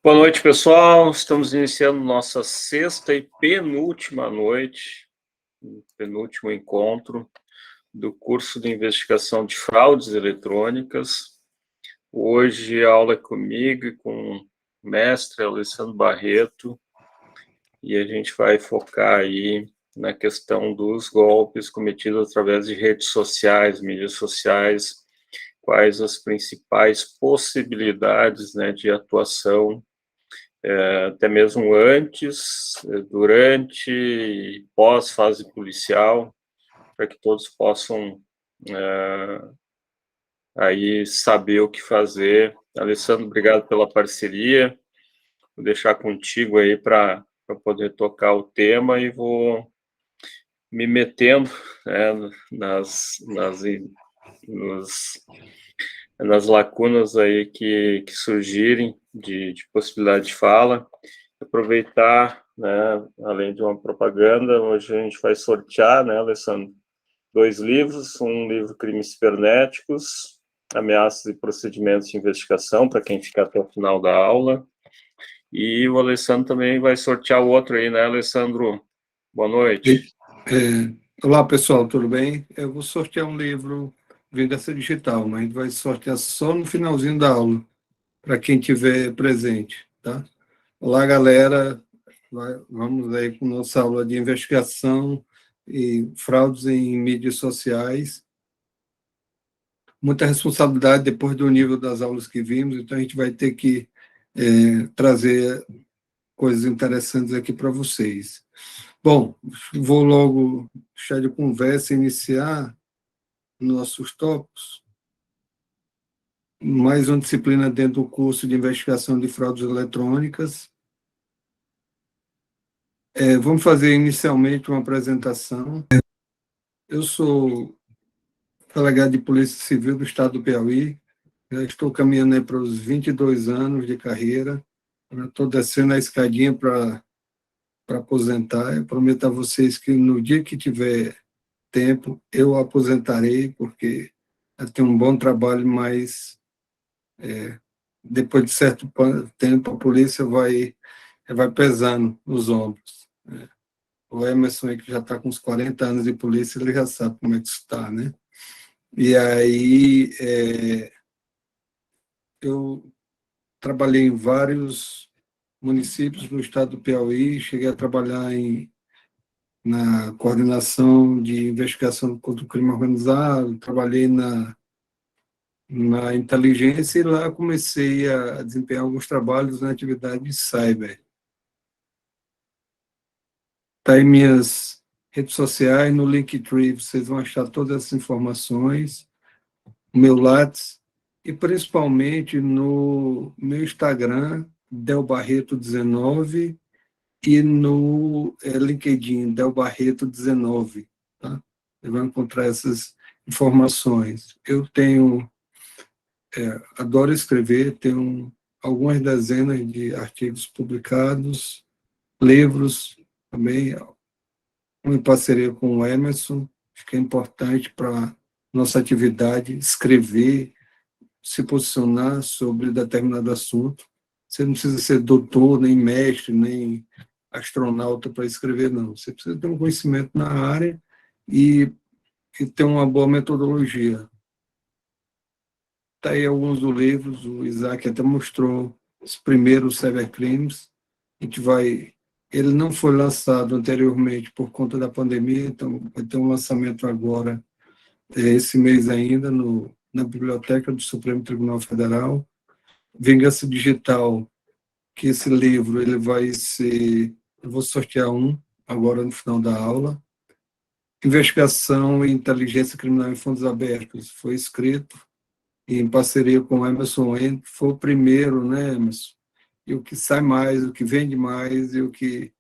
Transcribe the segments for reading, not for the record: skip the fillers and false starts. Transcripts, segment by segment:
Boa noite, pessoal. Estamos iniciando nossa sexta e penúltima noite, penúltimo encontro do curso de investigação de fraudes eletrônicas. Hoje a aula é comigo e com o mestre Alessandro Barreto, e a gente vai focar aí na questão dos golpes cometidos através de redes sociais, mídias sociais, quais as principais possibilidades, né, de atuação, até mesmo antes, durante e pós-fase policial, para que todos possam aí saber o que fazer. Alessandro, obrigado pela parceria. Vou deixar contigo aí para poder tocar o tema e vou me metendo, né, nas lacunas aí que surgirem de possibilidade de fala. Aproveitar, né, além de uma propaganda, hoje a gente vai sortear, né, Alessandro, 2 livros, um livro Crimes Cibernéticos, Ameaças e Procedimentos de Investigação, para quem ficar até o final da aula, e o Alessandro também vai sortear o outro aí, né, Alessandro? Boa noite. Olá, pessoal, tudo bem? Eu vou sortear um livro Vingança Digital, mas a gente vai sortear só no finalzinho da aula, para quem tiver presente, tá? Olá, galera, vamos aí com nossa aula de investigação e fraudes em mídias sociais. Muita responsabilidade depois do nível das aulas que vimos, então a gente vai ter que trazer coisas interessantes aqui para vocês. Bom, vou logo deixar de conversa e iniciar nossos tópicos. Mais uma disciplina dentro do curso de investigação de fraudes eletrônicas. Vamos fazer inicialmente uma apresentação. Eu sou delegado de Polícia Civil do Estado do Piauí. Já estou caminhando aí para os 22 anos de carreira. Estou descendo a escadinha para aposentar. Eu prometo a vocês que no dia que tiver tempo, eu aposentarei, porque eu tenho um bom trabalho, mas depois de certo tempo a polícia vai pesando nos ombros. O Emerson, aí, que já está com uns 40 anos de polícia, ele já sabe como é que está, né? E aí eu trabalhei em vários municípios no estado do Piauí, cheguei a trabalhar na coordenação de investigação contra o crime organizado, trabalhei na inteligência, e lá comecei a desempenhar alguns trabalhos na atividade de cyber. Está aí minhas redes sociais, no Linktree vocês vão achar todas essas informações, o meu Lattes, e principalmente no meu Instagram, Del Barreto 19, e no LinkedIn, Del Barreto 19. Tá? Vocês vão encontrar essas informações. Eu adoro escrever, tenho algumas dezenas de artigos publicados, livros também, em parceria com o Emerson. Acho que é importante para nossa atividade escrever, se posicionar sobre determinado assunto. Você não precisa ser doutor, nem mestre, nem astronauta para escrever, não. Você precisa ter um conhecimento na área e ter uma boa metodologia. Está aí alguns dos livros, o Isaac até mostrou os primeiros cybercrimes. A gente ele não foi lançado anteriormente por conta da pandemia, então vai ter um lançamento agora, esse mês ainda, na Biblioteca do Supremo Tribunal Federal. Vingança Digital, que esse livro ele vai ser, eu vou sortear um agora no final da aula. Investigação e Inteligência Criminal em Fundos Abertos, foi escrito em parceria com o Emerson Wendt, que foi o primeiro, né, Emerson? E o que sai mais, o que vende mais e o que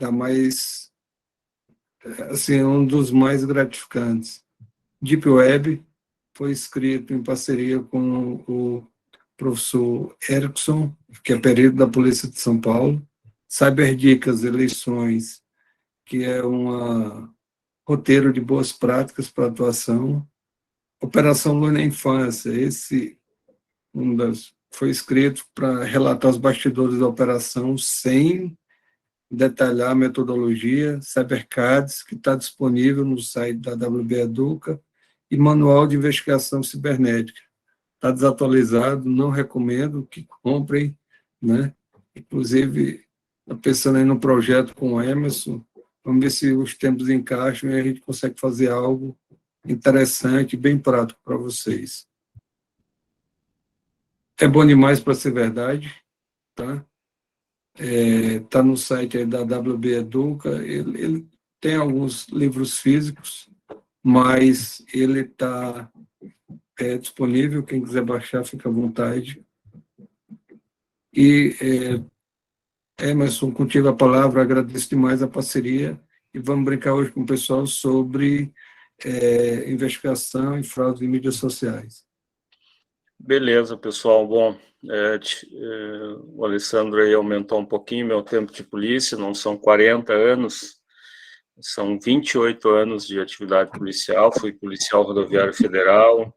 dá mais, assim, um dos mais gratificantes. Deep Web foi escrito em parceria com o professor Erickson, que é perito da Polícia de São Paulo. Cyber Dicas, Eleições, que é um roteiro de boas práticas para atuação. Operação Lua na Infância, esse um das foi escrito para relatar os bastidores da operação sem detalhar a metodologia, CyberCADs, que está disponível no site da WB Educa, e Manual de Investigação Cibernética. Está desatualizado, não recomendo que comprem, né? Inclusive, estou pensando aí no projeto com o Emerson, vamos ver se os tempos encaixam e a gente consegue fazer algo interessante, bem prático para vocês. É bom demais para ser verdade, tá? Tá no site aí da WB Educa, ele tem alguns livros físicos, mas ele está disponível, quem quiser baixar, fica à vontade. E, Emerson, contigo a palavra, agradeço demais a parceria, e vamos brincar hoje com o pessoal sobre investigação e fraude em mídias sociais. Beleza, pessoal. Bom, o Alessandro aí aumentou um pouquinho meu tempo de polícia, não são 40 anos, são 28 anos de atividade policial, fui policial rodoviário federal,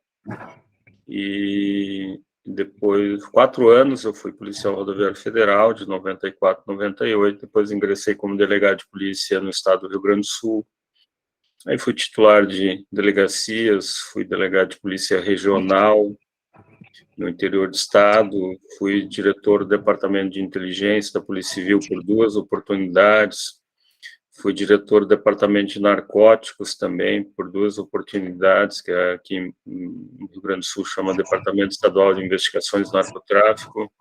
e depois, 4 anos eu fui policial rodoviário federal, de 94 a 98, depois ingressei como delegado de polícia no estado do Rio Grande do Sul, aí fui titular de delegacias, fui delegado de polícia regional, no interior do estado, fui diretor do departamento de inteligência da Polícia Civil por 2 oportunidades, fui diretor do departamento de narcóticos também por 2 oportunidades, que aqui no Rio Grande do Sul chama Departamento Estadual de Investigações do Narcotráfico.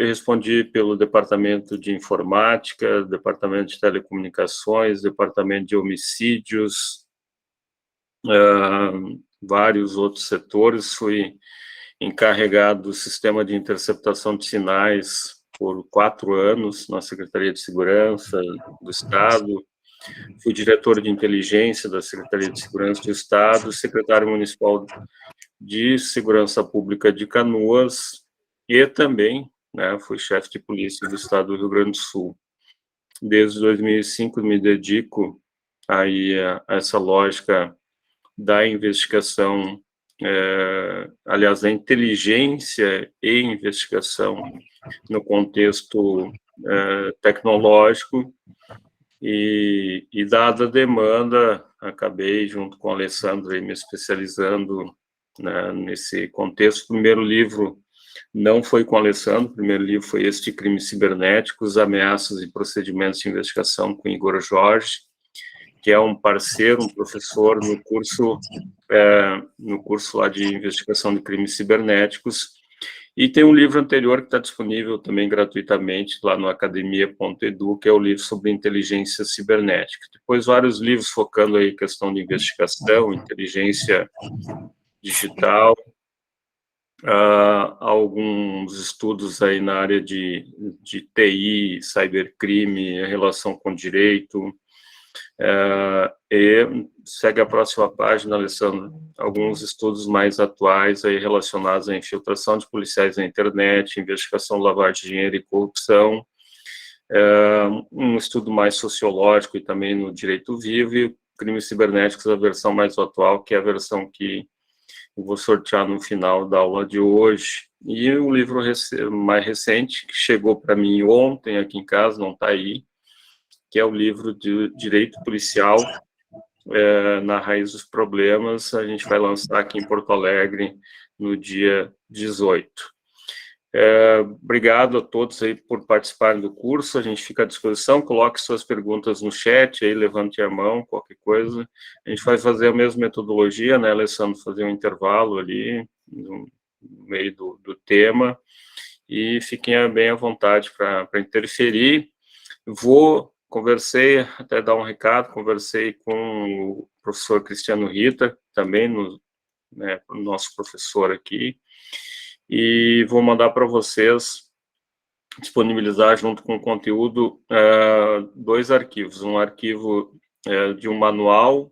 Respondi pelo departamento de informática, departamento de telecomunicações, departamento de homicídios, vários outros setores. Fui encarregado do sistema de interceptação de sinais por 4 anos na Secretaria de Segurança do Estado, fui diretor de inteligência da Secretaria de Segurança do Estado, secretário municipal de Segurança Pública de Canoas, e também, né, fui chefe de polícia do Estado do Rio Grande do Sul. Desde 2005 me dedico aí a essa lógica da investigação, aliás, da inteligência e investigação no contexto tecnológico, e dada a demanda, acabei, junto com o Alessandro, me especializando, né, nesse contexto. O primeiro livro não foi com o Alessandro, o primeiro livro foi esse de Crimes Cibernéticos, Ameaças e Procedimentos de Investigação, com Igor Jorge, que é um parceiro, um professor no curso lá de investigação de crimes cibernéticos, e tem um livro anterior que está disponível também gratuitamente lá no academia.edu, que é o livro sobre inteligência cibernética. Depois vários livros focando aí questão de investigação, inteligência digital, alguns estudos aí na área de TI, cybercrime, relação com direito, e segue a próxima página, Alessandro, alguns estudos mais atuais aí relacionados à infiltração de policiais na internet, investigação de lavagem de dinheiro e corrupção, um estudo mais sociológico e também no direito vivo, e crimes cibernéticos, a versão mais atual, que é a versão que eu vou sortear no final da aula de hoje. E o livro mais recente, que chegou para mim ontem aqui em casa, não está aí, que é o livro de Direito Policial, na Raiz dos Problemas. A gente vai lançar aqui em Porto Alegre no dia 18. Obrigado a todos aí por participarem do curso, a gente fica à disposição, coloque suas perguntas no chat, aí levante a mão, qualquer coisa. A gente vai fazer a mesma metodologia, né, Alessandro, fazer um intervalo ali, no meio do tema, e fiquem bem à vontade para interferir. Conversei, até dar um recado, conversei com o professor Cristiano Rita, também, o nosso professor aqui, e vou mandar para vocês, disponibilizar junto com o conteúdo, 2 arquivos, um arquivo de um manual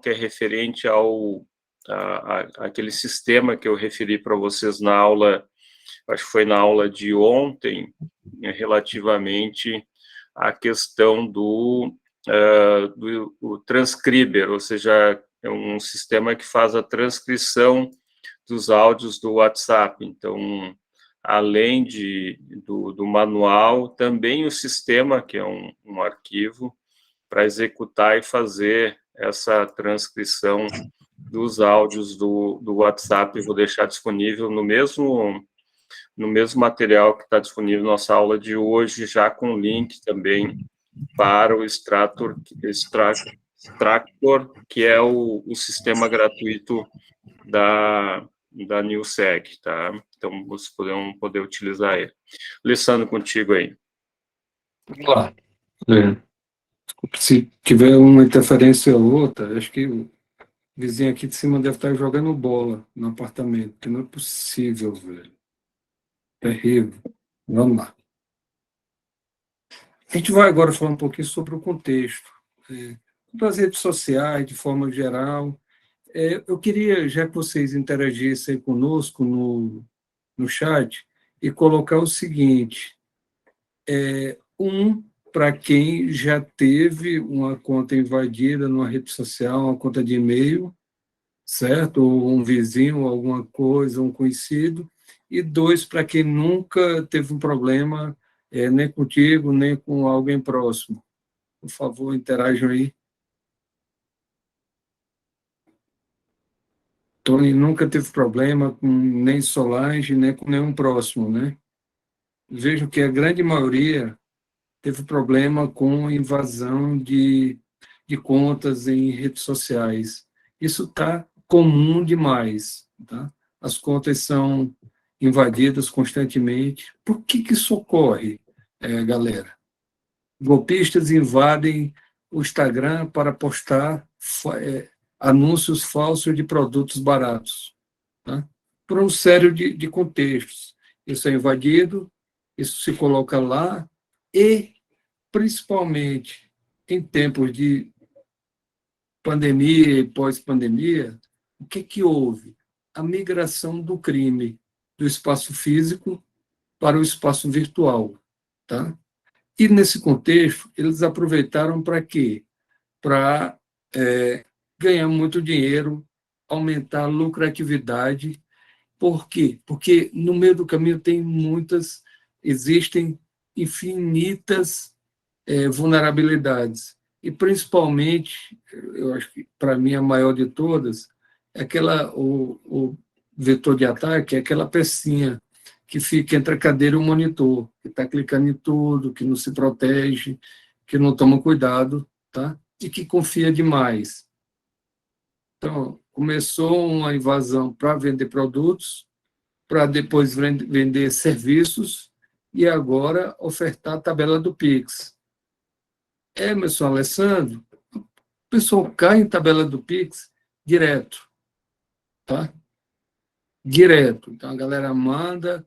que é referente àquele sistema que eu referi para vocês na aula, acho que foi na aula de ontem, relativamente à questão do transcriber, ou seja, é um sistema que faz a transcrição dos áudios do WhatsApp. Então, além do manual, também o sistema, que é um arquivo, para executar e fazer essa transcrição dos áudios do WhatsApp. Vou deixar disponível no mesmo material que está disponível na nossa aula de hoje, já com link também para o Extractor, que é o sistema gratuito da Newsec, tá? Então, vocês vão poder utilizar ele. Alessandro, contigo aí. Vamos lá. Desculpa, se tiver uma interferência ou outra, acho que o vizinho aqui de cima deve estar jogando bola no apartamento, que não é possível, velho. Terrível. Vamos lá. A gente vai agora falar um pouquinho sobre o contexto das redes sociais, de forma geral. Eu queria, já que vocês interagissem conosco no chat, e colocar o seguinte: para quem já teve uma conta invadida numa rede social, uma conta de e-mail, certo? Ou um vizinho, alguma coisa, um conhecido. E 2, para quem nunca teve um problema, nem contigo, nem com alguém próximo. Por favor, interajam aí. Tony nunca teve problema com nem Solange, nem com nenhum próximo, né? Vejo que a grande maioria teve problema com invasão de contas em redes sociais. Isso está comum demais, tá? As contas são invadidas constantemente. Por que isso ocorre, galera? Golpistas invadem o Instagram para postar anúncios falsos de produtos baratos, tá? Por um sério de contextos. Isso é invadido, isso se coloca lá, e, principalmente, em tempos de pandemia e pós-pandemia, o que houve? A migração do crime do espaço físico para o espaço virtual, tá? E, nesse contexto, eles aproveitaram para quê? Para ganhar muito dinheiro, aumentar a lucratividade. Por quê? Porque no meio do caminho existem infinitas vulnerabilidades. E, principalmente, eu acho que, para mim, a maior de todas, é o vetor de ataque, é aquela pecinha que fica entre a cadeira e o monitor, que está clicando em tudo, que não se protege, que não toma cuidado, tá? E que confia demais. Então, começou uma invasão para vender produtos, para depois vender serviços, e agora ofertar a tabela do Pix. Emerson, Alessandro, o pessoal cai em tabela do Pix direto, tá? Direto. Então, a galera manda,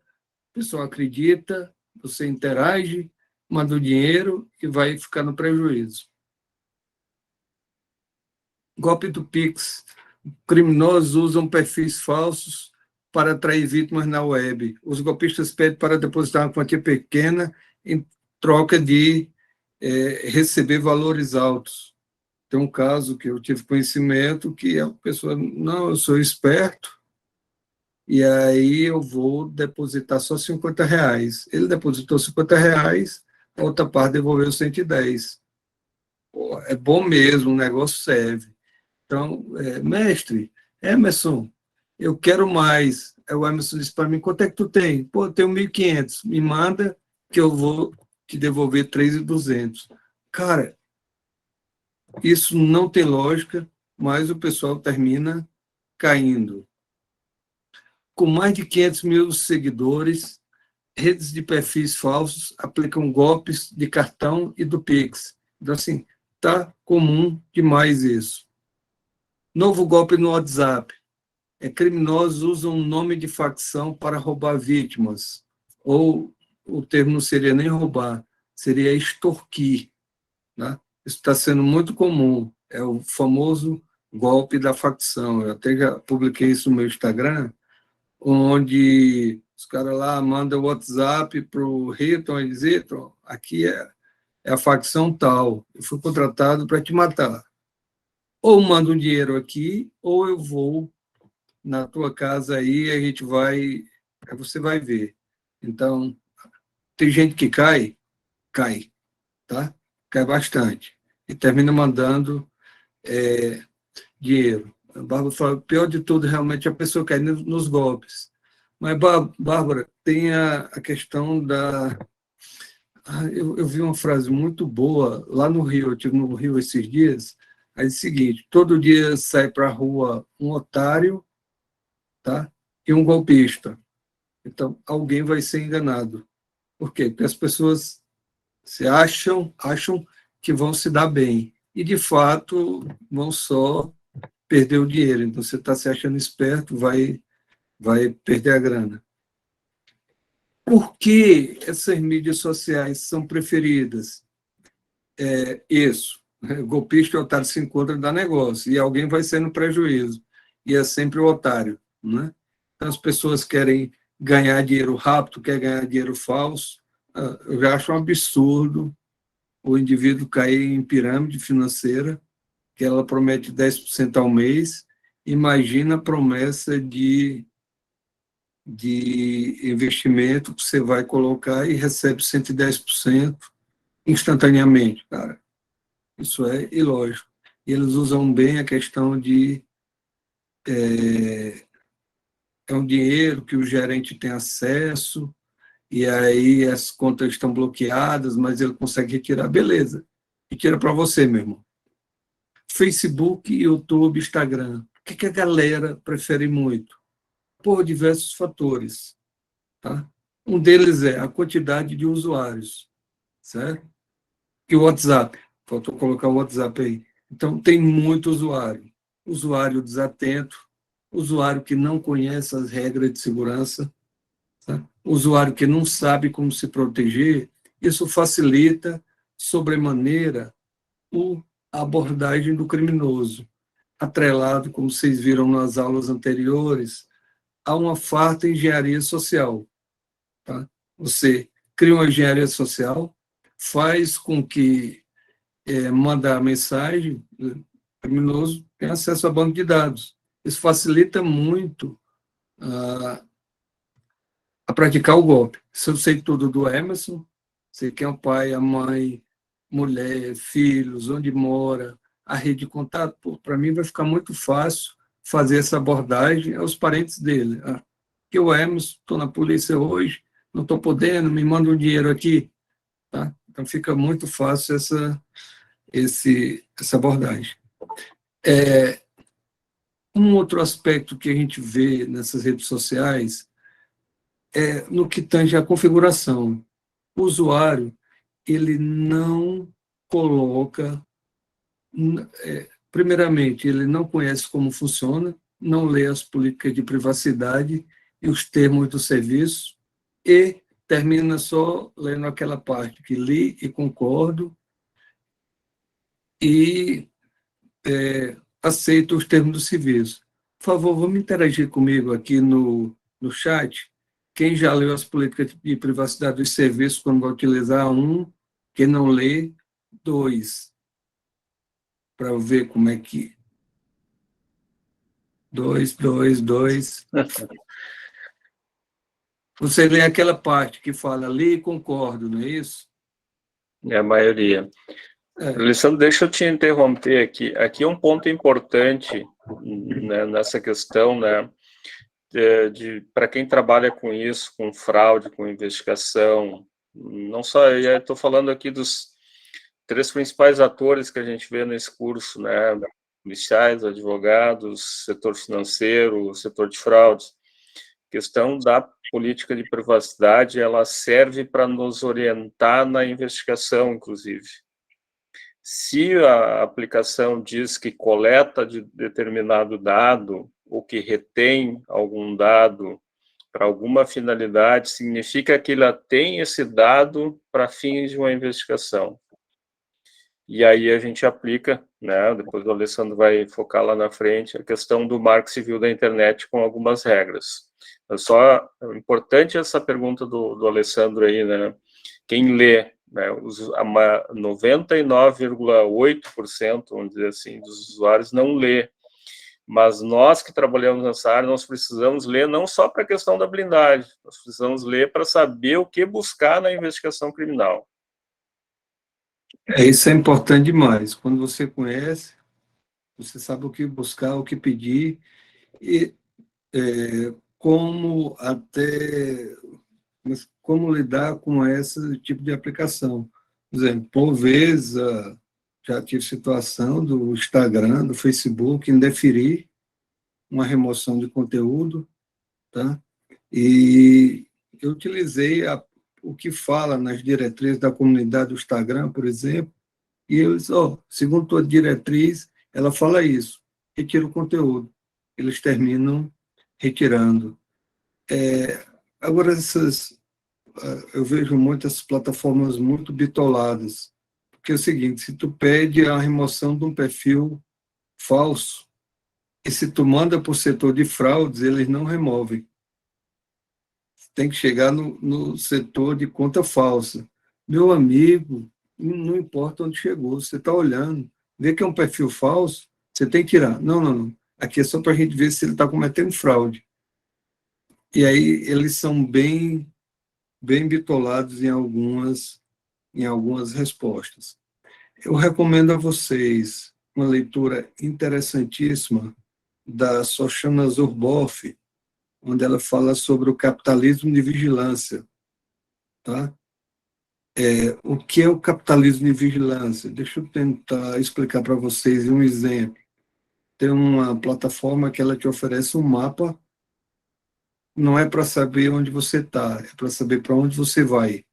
o pessoal acredita, você interage, manda o dinheiro e vai ficar no prejuízo. Golpe do Pix. Criminosos usam perfis falsos para atrair vítimas na web. Os golpistas pedem para depositar uma quantia pequena em troca de receber valores altos. Tem um caso que eu tive conhecimento que a pessoa, não, eu sou esperto, e aí eu vou depositar só R$ 50. Ele depositou R$ 50, a outra parte devolveu 110. Pô, é bom mesmo, o negócio serve. Então, mestre, Emerson, eu quero mais. Aí o Emerson disse para mim, quanto é que tu tem? Pô, eu tenho 1.500. Me manda que eu vou te devolver 3.200. Cara, isso não tem lógica, mas o pessoal termina caindo. Com mais de 500 mil seguidores, redes de perfis falsos aplicam golpes de cartão e do Pix. Então, assim, tá comum demais isso. Novo golpe no WhatsApp. Criminosos usam o nome de facção para roubar vítimas. Ou o termo não seria nem roubar, seria extorquir, né? Isso está sendo muito comum. É o famoso golpe da facção. Eu até já publiquei isso no meu Instagram, onde os caras lá mandam o WhatsApp para o Hilton e dizem, Hilton, aqui é a facção tal, eu fui contratado para te matar. Ou mando um dinheiro aqui, ou eu vou na tua casa aí, aí você vai ver. Então, tem gente que cai, tá? Cai bastante. E termina mandando dinheiro. A Bárbara fala, o pior de tudo, realmente, é a pessoa cai nos golpes. Mas, Bárbara, tem a questão da... eu vi uma frase muito boa lá no Rio, eu estive no Rio esses dias, aí é o seguinte, todo dia sai para a rua um otário, tá? E um golpista. Então, alguém vai ser enganado. Por quê? Porque as pessoas acham que vão se dar bem. E, de fato, vão só perder o dinheiro. Então, você está se achando esperto, vai perder a grana. Por que essas mídias sociais são preferidas? Isso. Golpista e otário se encontram e dá negócio. E alguém vai ser no prejuízo. E é sempre o otário. Né? Então, as pessoas querem ganhar dinheiro rápido, querem ganhar dinheiro falso. Eu já acho um absurdo o indivíduo cair em pirâmide financeira, que ela promete 10% ao mês. Imagina a promessa de investimento que você vai colocar e recebe 110% instantaneamente, cara. Isso é ilógico. E eles usam bem a questão de é um dinheiro que o gerente tem acesso, e aí as contas estão bloqueadas, mas ele consegue retirar. Beleza. Retira para você, meu irmão. Facebook, YouTube, Instagram. O que a galera prefere muito? Por diversos fatores. Tá? Um deles é a quantidade de usuários, certo? E o WhatsApp. Faltou colocar o WhatsApp aí. Então, tem muito usuário. Usuário desatento, usuário que não conhece as regras de segurança, tá? Usuário que não sabe como se proteger. Isso facilita, sobremaneira, a abordagem do criminoso, atrelado, como vocês viram nas aulas anteriores, a uma farta engenharia social. Tá? Você cria uma engenharia social, faz com que mandar mensagem, o criminoso tem acesso a banco de dados. Isso facilita muito a praticar o golpe. Se eu sei tudo do Emerson, sei quem é o pai, a mãe, mulher, filhos, onde mora, a rede de contato, para mim vai ficar muito fácil fazer essa abordagem aos parentes dele. Que o Emerson, estou na polícia hoje, não estou podendo, me manda um dinheiro aqui. Tá? Então fica muito fácil essa abordagem. Um outro aspecto que a gente vê nessas redes sociais é no que tange à configuração. O usuário, ele não coloca, primeiramente, ele não conhece como funciona, não lê as políticas de privacidade e os termos do serviço, e termina só lendo aquela parte que li e concordo, e aceito os termos do serviço. Por favor, vamos interagir comigo aqui no chat. Quem já leu as políticas de privacidade dos serviços, quando vai utilizar, 1. Quem não lê, 2. Para eu ver como é que... 2. Você lê aquela parte que fala li e concordo, não é isso? É a maioria. Alessandro, deixa eu te interromper aqui. Aqui é um ponto importante, né, nessa questão, né, para quem trabalha com isso, com fraude, com investigação, não só, eu estou falando aqui dos 3 principais atores que a gente vê nesse curso, né, policiais, advogados, setor financeiro, setor de fraudes. A questão da política de privacidade, ela serve para nos orientar na investigação, inclusive. Se a aplicação diz que coleta de determinado dado ou que retém algum dado para alguma finalidade, significa que ela tem esse dado para fins de uma investigação. E aí a gente aplica, né, depois o Alessandro vai focar lá na frente, a questão do marco civil da internet com algumas regras. É só importante essa pergunta do Alessandro aí, né? Quem lê, né, 99,8%, vamos dizer assim, dos usuários não lê. Mas nós que trabalhamos nessa área, nós precisamos ler não só para a questão da blindagem, nós precisamos ler para saber o que buscar na investigação criminal. Isso é importante demais. Quando você conhece, você sabe o que buscar, o que pedir, e como até como lidar com esse tipo de aplicação. Por exemplo, por vezes, já tive situação do Instagram, do Facebook, indeferir uma remoção de conteúdo, tá? E eu utilizei o que fala nas diretrizes da comunidade do Instagram, por exemplo, e eles, segundo a diretriz, ela fala isso, retira o conteúdo. Eles terminam retirando. Agora, eu vejo muitas plataformas muito bitoladas, porque é o seguinte, se tu pede a remoção de um perfil falso, e se tu manda para o setor de fraudes, eles não removem. Tem que chegar no setor de conta falsa. Meu amigo, não importa onde chegou, você está olhando, vê que é um perfil falso, você tem que tirar. Não, não, não. Aqui é só para a gente ver se ele está cometendo fraude. E aí eles são bem bitolados em algumas respostas. Eu recomendo a vocês uma leitura interessantíssima da Shoshana Zuboff, onde ela fala sobre o capitalismo de vigilância. Tá? O que é o capitalismo de vigilância? Deixa eu tentar explicar para vocês um exemplo. Tem uma plataforma que ela te oferece um mapa, não é para saber onde você está, é para saber para onde você vai.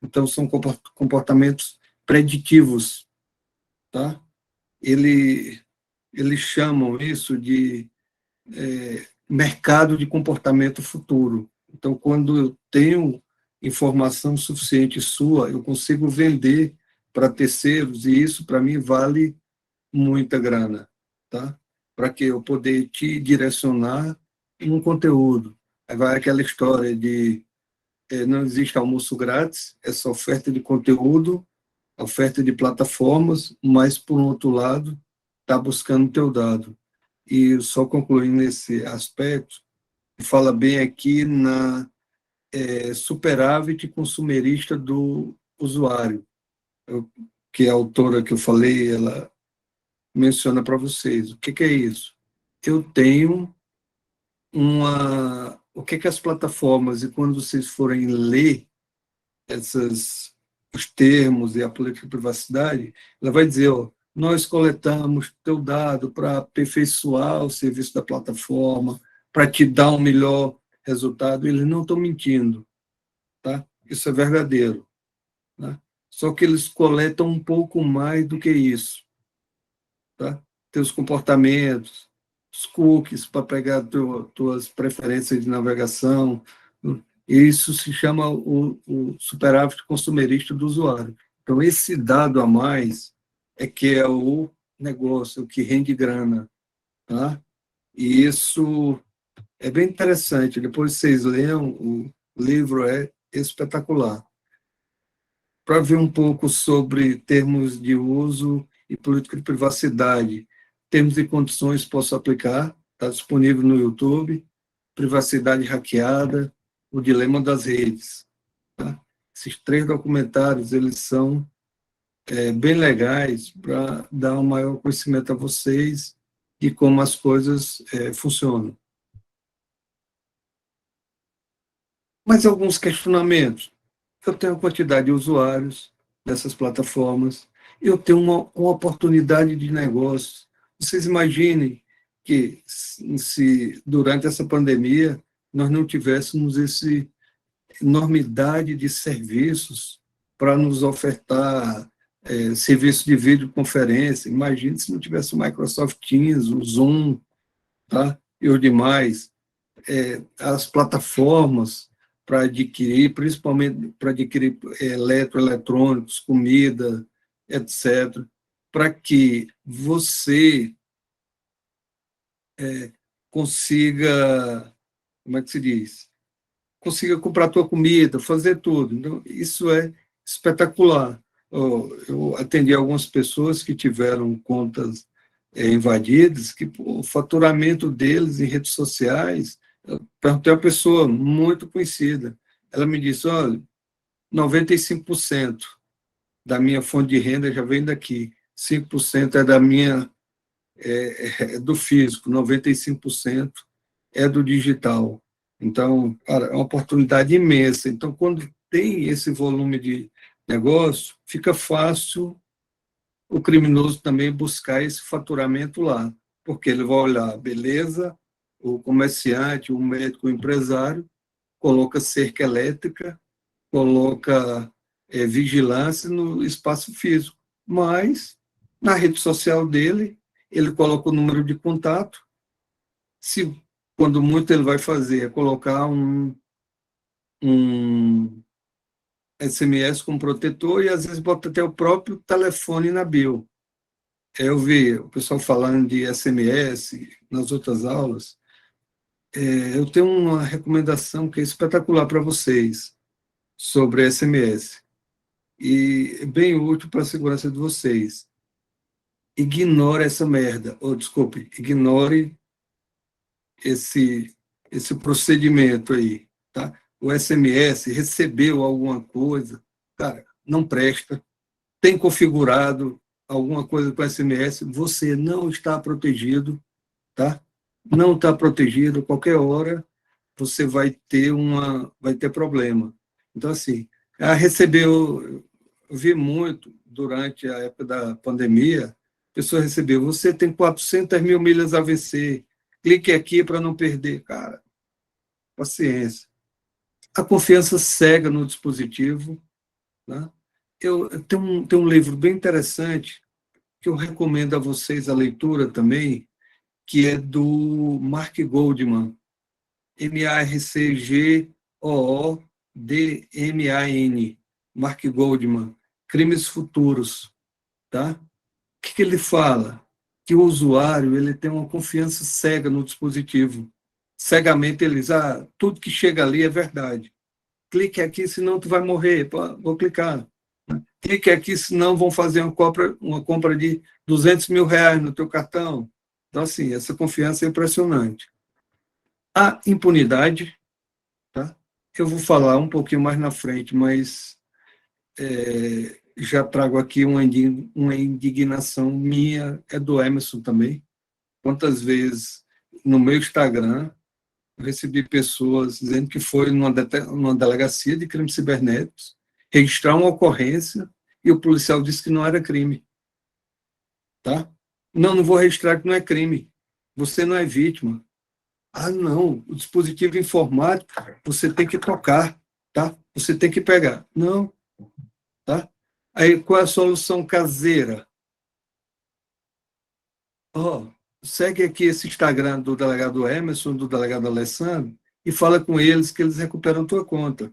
Então, são comportamentos preditivos. Tá? Eles chamam isso de mercado de comportamento futuro. Então, quando eu tenho informação suficiente sua, eu consigo vender para terceiros, e isso, para mim, vale muita grana, tá? Para que eu poder te direcionar um conteúdo. Aí vai aquela história de não existe almoço grátis, essa oferta de conteúdo, oferta de plataformas, mas, por outro lado, está buscando o teu dado. E só concluindo esse aspecto, fala bem aqui na superávit consumerista do usuário, que a autora que eu falei, ela menciona para vocês. O que é isso? Eu tenho o que as plataformas, e quando vocês forem ler os termos e a política de privacidade, ela vai dizer, nós coletamos teu dado para aperfeiçoar o serviço da plataforma, para te dar um melhor resultado. Eles não estão mentindo, tá? Isso é verdadeiro, né? Só que eles coletam um pouco mais do que isso, tá? Teus comportamentos, os cookies para pegar tuas preferências de navegação. Isso se chama o superávit consumerista do usuário. Então, esse dado a mais é que é o negócio, o que rende grana. Tá? E isso é bem interessante. Depois vocês leiam, o livro é espetacular. Para ver um pouco sobre termos de uso e política de privacidade, termos e condições posso aplicar, está disponível no YouTube, privacidade hackeada, o dilema das redes. Tá? Esses 3 documentários, eles são bem legais para dar um maior conhecimento a vocês de como as coisas funcionam. Mas alguns questionamentos. Eu tenho a quantidade de usuários dessas plataformas, eu tenho uma oportunidade de negócio. Vocês imaginem que, se durante essa pandemia nós não tivéssemos essa enormidade de serviços para nos ofertar serviço de videoconferência. Imagine se não tivesse o Microsoft Teams, o Zoom, tá? E os demais. As plataformas para adquirir, principalmente para adquirir eletroeletrônicos, comida, etc., para que você consiga, como é que se diz? Consiga comprar a tua comida, fazer tudo. Então, isso é espetacular. Eu atendi algumas pessoas que tiveram contas invadidas, que pô, o faturamento deles em redes sociais, eu perguntei a uma pessoa muito conhecida, ela me disse, olha, 95% da minha fonte de renda já vem daqui, 5% é da minha, do físico, 95% é do digital. Então, cara, é uma oportunidade imensa. Então, quando tem esse volume de negócio, fica fácil o criminoso também buscar esse faturamento lá, porque ele vai olhar, beleza, o comerciante, o médico, o empresário, coloca cerca elétrica, coloca vigilância no espaço físico, mas na rede social dele, ele coloca o número de contato, se quando muito ele vai fazer é colocar um SMS com protetor e às vezes bota até o próprio telefone na bio. Eu vi o pessoal falando de SMS nas outras aulas. Eu tenho uma recomendação que é espetacular para vocês sobre SMS e é bem útil para a segurança de vocês. Ignore essa merda, ou desculpe, ignore esse procedimento aí, tá? O SMS recebeu alguma coisa, cara, não presta. Tem configurado alguma coisa com SMS, você não está protegido, tá? Não está protegido, qualquer hora você vai ter problema. Então, assim, eu vi muito durante a época da pandemia, a pessoa recebeu, você tem 400 mil milhas AVC, clique aqui para não perder. Cara, paciência. A confiança cega no dispositivo. Né? Eu tenho um livro bem interessante que eu recomendo a vocês a leitura também, que é do Mark Goldman, Marcgoodman, Mark Goldman, Crimes Futuros. Tá? O que ele fala? Que o usuário ele tem uma confiança cega no dispositivo. Cegamente ele diz, tudo que chega ali é verdade. Clique aqui, senão tu vai morrer. Pô, vou clicar. Clique aqui, senão vão fazer uma compra de 200 mil reais no teu cartão. Então, assim, essa confiança é impressionante. A impunidade, tá? Eu vou falar um pouquinho mais na frente, mas já trago aqui uma indignação minha, é do Emerson também. Quantas vezes no meu Instagram eu recebi pessoas dizendo que foi numa delegacia de crimes cibernéticos registrar uma ocorrência e o policial disse que não era crime. Tá? Não vou registrar que não é crime. Você não é vítima. Não, o dispositivo informático você tem que tocar, tá? Você tem que pegar. Não, tá? Aí, qual é a solução caseira? Segue aqui esse Instagram do delegado Emerson, do delegado Alessandro, e fala com eles que eles recuperam tua conta.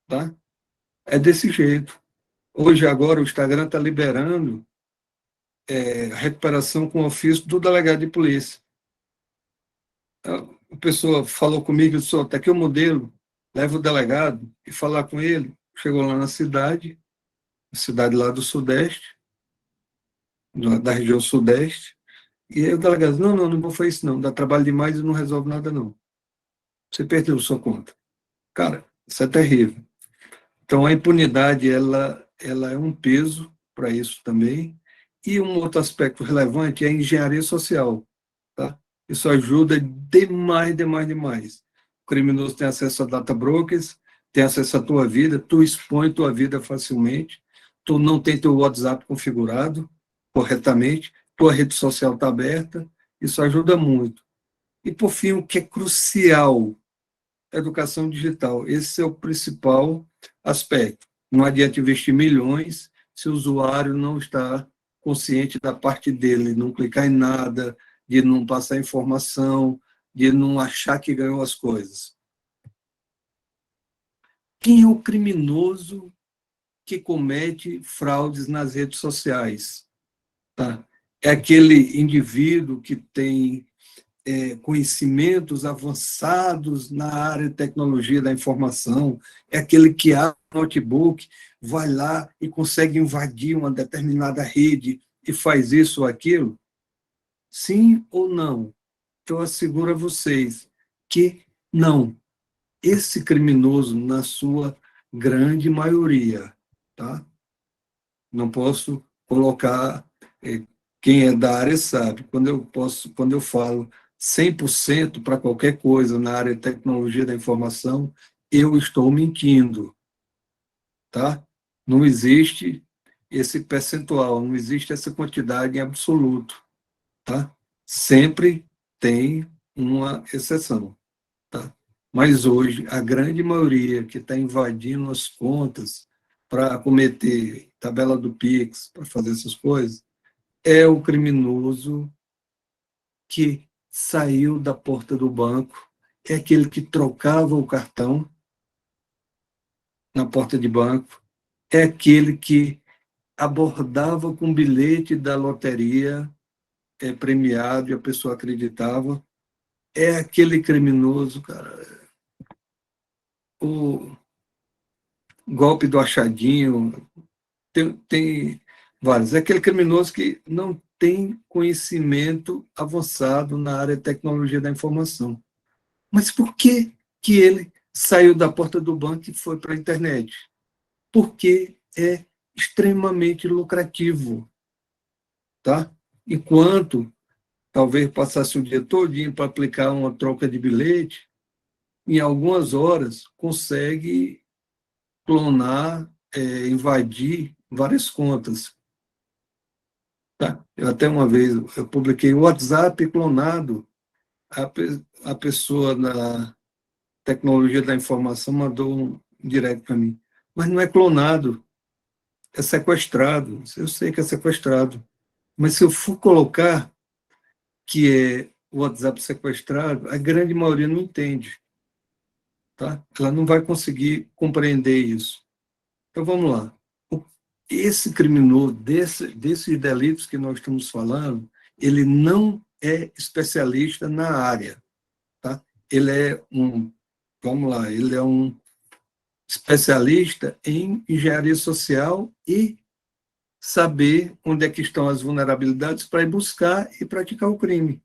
Tá? É desse jeito. Hoje, agora, o Instagram está liberando a recuperação com ofício do delegado de polícia. A pessoa falou comigo, eu disse, está aqui o modelo, leva o delegado e falar com ele. Chegou lá na cidade lá do Sudeste, da região Sudeste, e aí o delegado disse, não vou fazer isso não, dá trabalho demais e não resolve nada não. Você perdeu sua conta. Cara, isso é terrível. Então, a impunidade, ela é um peso para isso também. E um outro aspecto relevante é a engenharia social. Tá? Isso ajuda demais, demais, demais. O criminoso tem acesso a data brokers, tem acesso à tua vida, tu expõe tua vida facilmente, tu não tem teu WhatsApp configurado corretamente, tua rede social está aberta, isso ajuda muito. E, por fim, o que é crucial, educação digital. Esse é o principal aspecto. Não adianta investir milhões se o usuário não está consciente da parte dele, não clicar em nada, de não passar informação, de não achar que ganhou as coisas. Quem é o criminoso que comete fraudes nas redes sociais? Tá? É aquele indivíduo que tem conhecimentos avançados na área de tecnologia da informação, é aquele que abre o notebook, vai lá e consegue invadir uma determinada rede e faz isso ou aquilo. Sim ou não? Eu asseguro a vocês que não. Esse criminoso, na sua grande maioria, tá? Não posso colocar, quem é da área sabe, quando eu falo 100% para qualquer coisa na área de tecnologia da informação, eu estou mentindo, tá? Não existe esse percentual, não existe essa quantidade em absoluto, tá? Sempre tem uma exceção, tá? Mas hoje, a grande maioria que está invadindo as contas para cometer tabela do Pix, para fazer essas coisas, é o criminoso que saiu da porta do banco, é aquele que trocava o cartão na porta de banco, é aquele que abordava com bilhete da loteria premiado e a pessoa acreditava, é aquele criminoso, cara, o golpe do achadinho, tem vários. É aquele criminoso que não tem conhecimento avançado na área de tecnologia da informação. Mas por que que ele saiu da porta do banco e foi para a internet? Porque é extremamente lucrativo, tá? Enquanto talvez passasse o dia todinho para aplicar uma troca de bilhete, em algumas horas consegue clonar, invadir várias contas. Tá? Eu até uma vez eu publiquei o WhatsApp clonado, a pessoa na tecnologia da informação mandou um direct para mim. Mas não é clonado, é sequestrado. Eu sei que é sequestrado. Mas se eu for colocar que é o WhatsApp sequestrado, a grande maioria não entende. Tá? Ela não vai conseguir compreender isso. Então vamos lá. Esse criminoso, desses delitos que nós estamos falando, ele não é especialista na área. Tá? Ele é vamos lá, ele é um especialista em engenharia social e saber onde é que estão as vulnerabilidades para ir buscar e praticar o crime.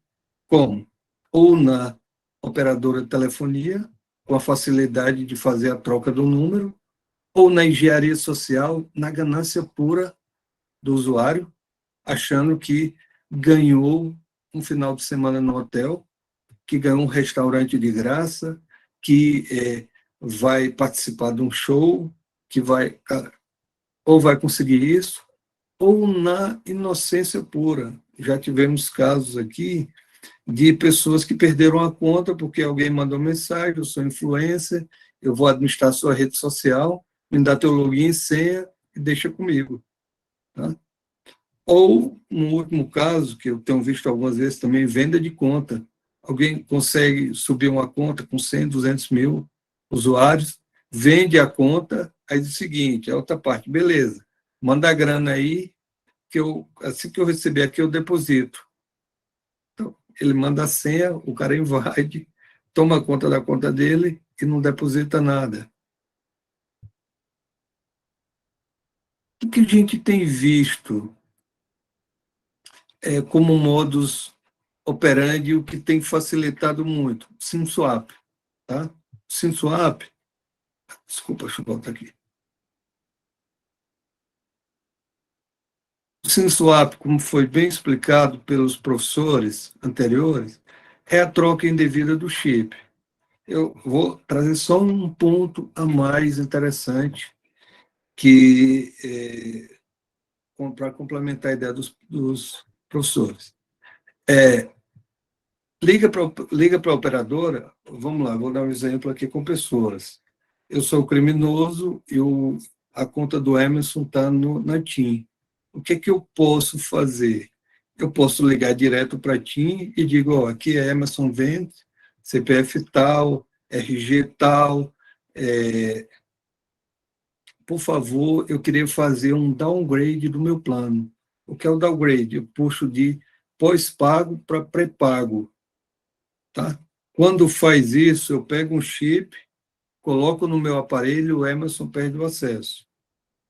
Como? Ou na operadora de telefonia, com a facilidade de fazer a troca do número, ou na engenharia social, na ganância pura do usuário, achando que ganhou um final de semana no hotel, que ganhou um restaurante de graça, que vai participar de um show, que vai ou vai conseguir isso, ou na inocência pura. Já tivemos casos aqui de pessoas que perderam a conta porque alguém mandou mensagem: eu sou influencer, eu vou administrar sua rede social, me dá teu login e senha e deixa comigo. Tá? Ou, no último caso, que eu tenho visto algumas vezes também, venda de conta. Alguém consegue subir uma conta com 100, 200 mil usuários, vende a conta, aí diz o seguinte, a outra parte: beleza, manda a grana aí, que assim que eu receber aqui, eu deposito. Então, ele manda a senha, o cara invade, toma conta da conta dele e não deposita nada. O que a gente tem visto como modus operandi, o que tem facilitado muito? SimSwap. Tá? SimSwap, desculpa, deixa eu voltar aqui. O SimSwap, como foi bem explicado pelos professores anteriores, é a troca indevida do chip. Eu vou trazer só um ponto a mais interessante, que para complementar a ideia dos professores. Liga para a operadora, vamos lá, vou dar um exemplo aqui com pessoas. Eu sou criminoso e a conta do Emerson está na TIM. O que é que eu posso fazer? Eu posso ligar direto para a TIM e digo: ó, aqui é Emerson Ventes, CPF tal, RG tal, por favor, eu queria fazer um downgrade do meu plano. O que é o downgrade? Eu puxo de pós-pago para pré-pago. Tá? Quando faz isso, eu pego um chip, coloco no meu aparelho, o Emerson perde o acesso.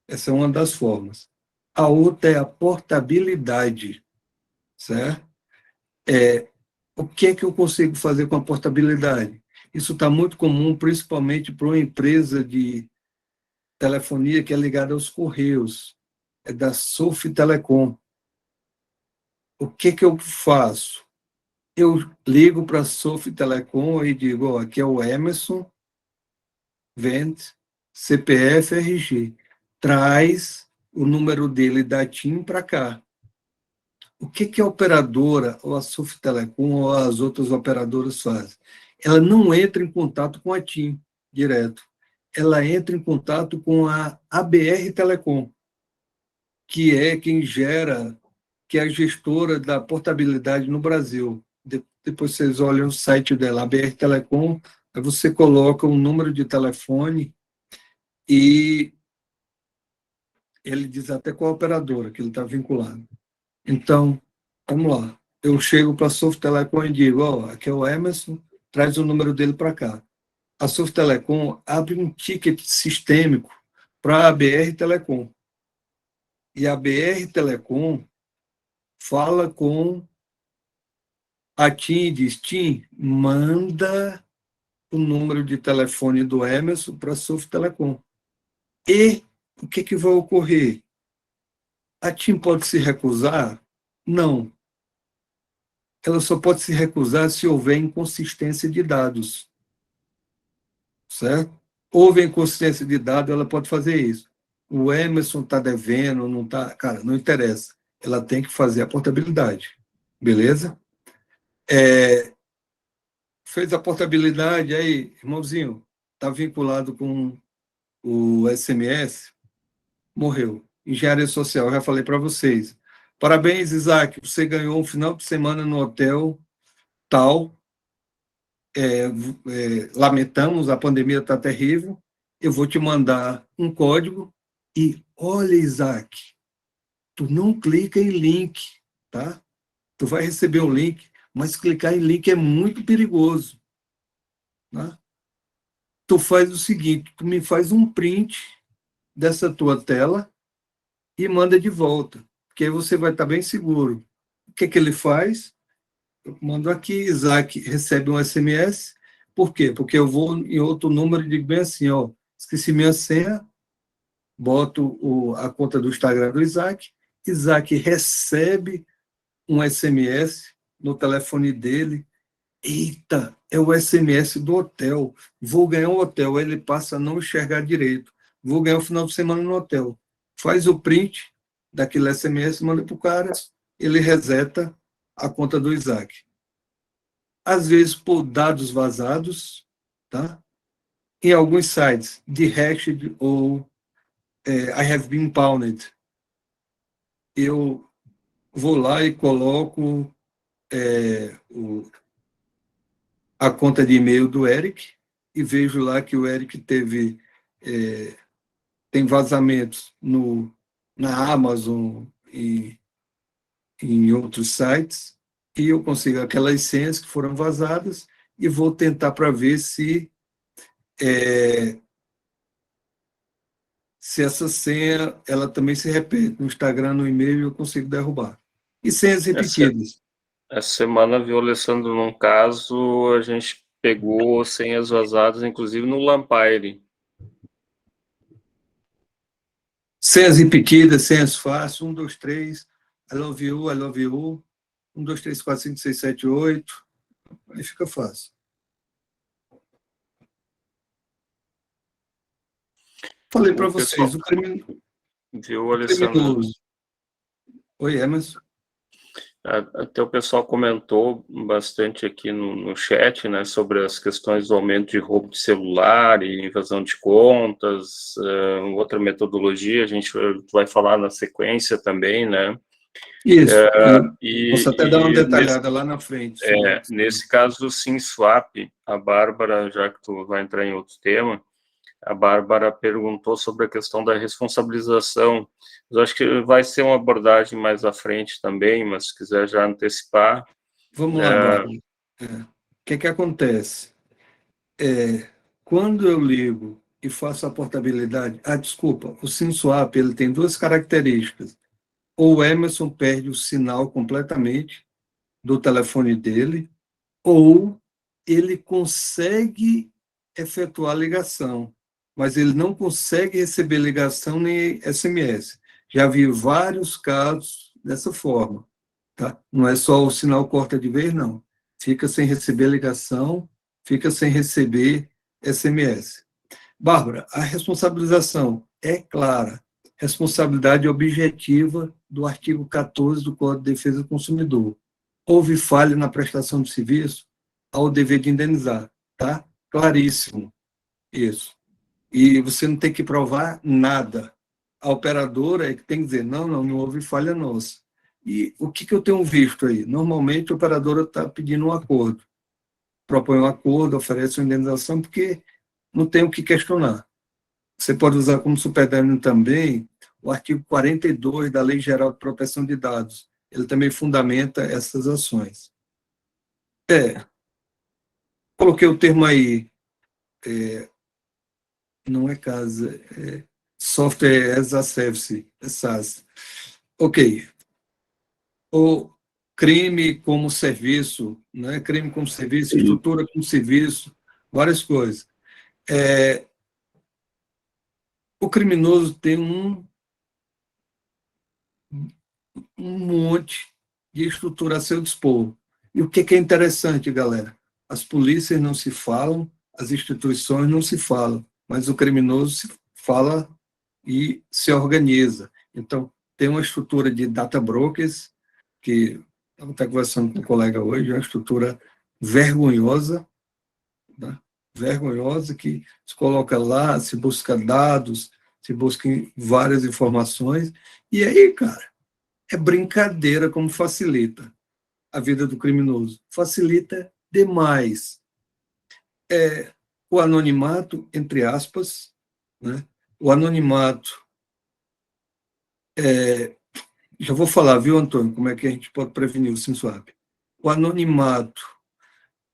Essa é uma das formas. A outra é a portabilidade, certo? O que é que eu consigo fazer com a portabilidade? Isso está muito comum, principalmente para uma empresa de telefonia que é ligada aos Correios, é da Sof Telecom. O que que eu faço? Eu ligo para a Sof Telecom e digo, ó, aqui é o Emerson, vende CPF RG. Traz o número dele da TIM para cá. O que que a operadora, ou a Sof Telecom, ou as outras operadoras fazem? Ela não entra em contato com a TIM direto. Ela entra em contato com a ABR Telecom, que é quem gera, que é a gestora da portabilidade no Brasil. Depois vocês olham o site dela, ABR Telecom, aí você coloca um número de telefone e ele diz até qual operadora que ele está vinculado. Então, vamos lá. Eu chego para a Soft Telecom e digo, ó, aqui é o Emerson, traz o número dele para cá. A Soft Telecom abre um ticket sistêmico para a BR Telecom. E a BR Telecom fala com a TIM e diz, TIM, manda o número de telefone do Emerson para a Soft Telecom. E o que, que vai ocorrer? A TIM pode se recusar? Não. Ela só pode se recusar se houver inconsistência de dados, certo? Houve inconsistência de dados, ela pode fazer isso. O Emerson está devendo, não está... Cara, não interessa. Ela tem que fazer a portabilidade, beleza? Fez a portabilidade, aí, irmãozinho, está vinculado com o SMS, morreu. Engenharia social, já falei para vocês. Parabéns, Isaac, você ganhou um final de semana no hotel tal. Lamentamos, a pandemia está terrível. Eu vou te mandar um código e olha, Isaac, tu não clica em link, tá? Tu vai receber um link, mas clicar em link é muito perigoso, tá? Tu faz o seguinte, tu me faz um print dessa tua tela e manda de volta, porque aí você vai estar bem seguro. O que que ele faz? Eu mando aqui, Isaac recebe um SMS. Por quê? Porque eu vou em outro número e digo bem assim, ó, esqueci minha senha, boto a conta do Instagram do Isaac, Isaac recebe um SMS no telefone dele, eita, é o SMS do hotel, vou ganhar um hotel, aí ele passa a não enxergar direito, vou ganhar um final de semana no hotel. Faz o print daquele SMS, manda para o cara, ele reseta a conta do Isaac. Às vezes por dados vazados, tá? Em alguns sites, de hashed ou I have been pwned. Eu vou lá e coloco a conta de e-mail do Eric e vejo lá que o Eric tem vazamentos na Amazon e em outros sites, e eu consigo aquelas senhas que foram vazadas e vou tentar para ver se essa senha ela também se repete no Instagram, no e-mail, eu consigo derrubar. E senhas repetidas. Essa semana, viu, Alessandro, num caso, a gente pegou senhas vazadas, inclusive no Lampire. Senhas repetidas, senhas fáceis, 1, 2, 3, I love you, 1, 2, 3, 4, 5, 6, 7, 8, aí fica fácil. Falei para vocês, o criminoso. Oi, Emerson. Até o pessoal comentou bastante aqui no chat, né, sobre as questões do aumento de roubo de celular e invasão de contas, outra metodologia, a gente vai falar na sequência também, né? Isso, posso até dar uma detalhada lá na frente. Nesse caso do SimSwap, a Bárbara, já que tu vai entrar em outro tema, a Bárbara perguntou sobre a questão da responsabilização. Eu acho que vai ser uma abordagem mais à frente também, mas se quiser já antecipar. Vamos lá, Bárbara. O que acontece? Quando eu ligo e faço a portabilidade... desculpa, o SimSwap ele tem duas características. Ou o Emerson perde o sinal completamente, do telefone dele, ou ele consegue efetuar a ligação, mas ele não consegue receber ligação nem SMS. Já vi vários casos dessa forma. Tá? Não é só o sinal corta de vez, não. Fica sem receber ligação, fica sem receber SMS. Bárbara, a responsabilização é clara. Responsabilidade objetiva do artigo 14 do Código de Defesa do Consumidor. Houve falha na prestação de serviço, há o dever de indenizar. Tá? Claríssimo isso. E você não tem que provar nada. A operadora é que tem que dizer, não houve falha nossa. E o que eu tenho visto aí? Normalmente a operadora está pedindo um acordo. Propõe um acordo, oferece uma indenização, porque não tem o que questionar. Você pode usar como superdano também o artigo 42 da Lei Geral de Proteção de Dados. Ele também fundamenta essas ações. Coloquei o termo aí, não é casa, Software as a Service, é SaaS. Ok. O crime como serviço, né? Crime como serviço, estrutura como serviço, várias coisas. O criminoso tem um monte de estrutura a seu dispor. E o que é interessante, galera? As polícias não se falam, as instituições não se falam, mas o criminoso se fala e se organiza. Então, tem uma estrutura de data brokers, que eu estava conversando com um colega hoje, uma estrutura vergonhosa, né? Vergonhosa, que se coloca lá, se busca dados, se busca várias informações, e aí, cara, é brincadeira como facilita a vida do criminoso. Facilita demais. O anonimato, entre aspas, né? O anonimato, já vou falar, viu, Antônio, como é que a gente pode prevenir o SimSwap. O anonimato,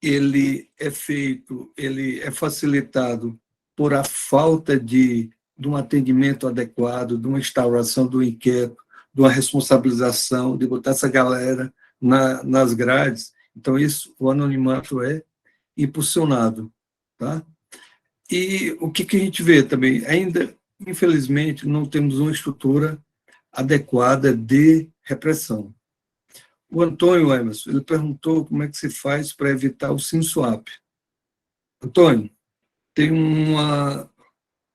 ele é feito, ele é facilitado por a falta de um atendimento adequado, de uma instauração do inquérito, de uma responsabilização, de botar essa galera nas grades. Então, isso, o anonimato é impulsionado. Tá? E o que a gente vê também? Ainda, infelizmente, não temos uma estrutura adequada de repressão. O Antônio Emerson, ele perguntou como é que se faz para evitar o SimSwap. Antônio, tem uma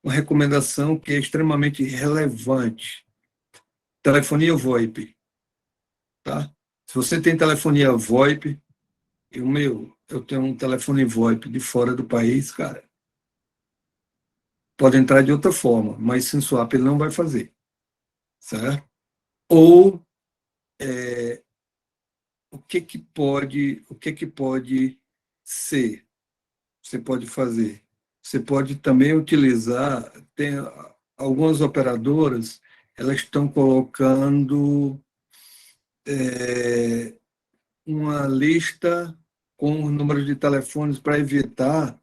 recomendação que é extremamente relevante. Telefonia VoIP. Tá? Se você tem telefonia VoIP, eu tenho um telefone VoIP de fora do país, cara, pode entrar de outra forma, mas SimSwap ele não vai fazer. Certo? Ou o que pode ser? Você pode fazer. Você pode também utilizar, tem algumas operadoras, elas estão colocando uma lista com o número de telefones para evitar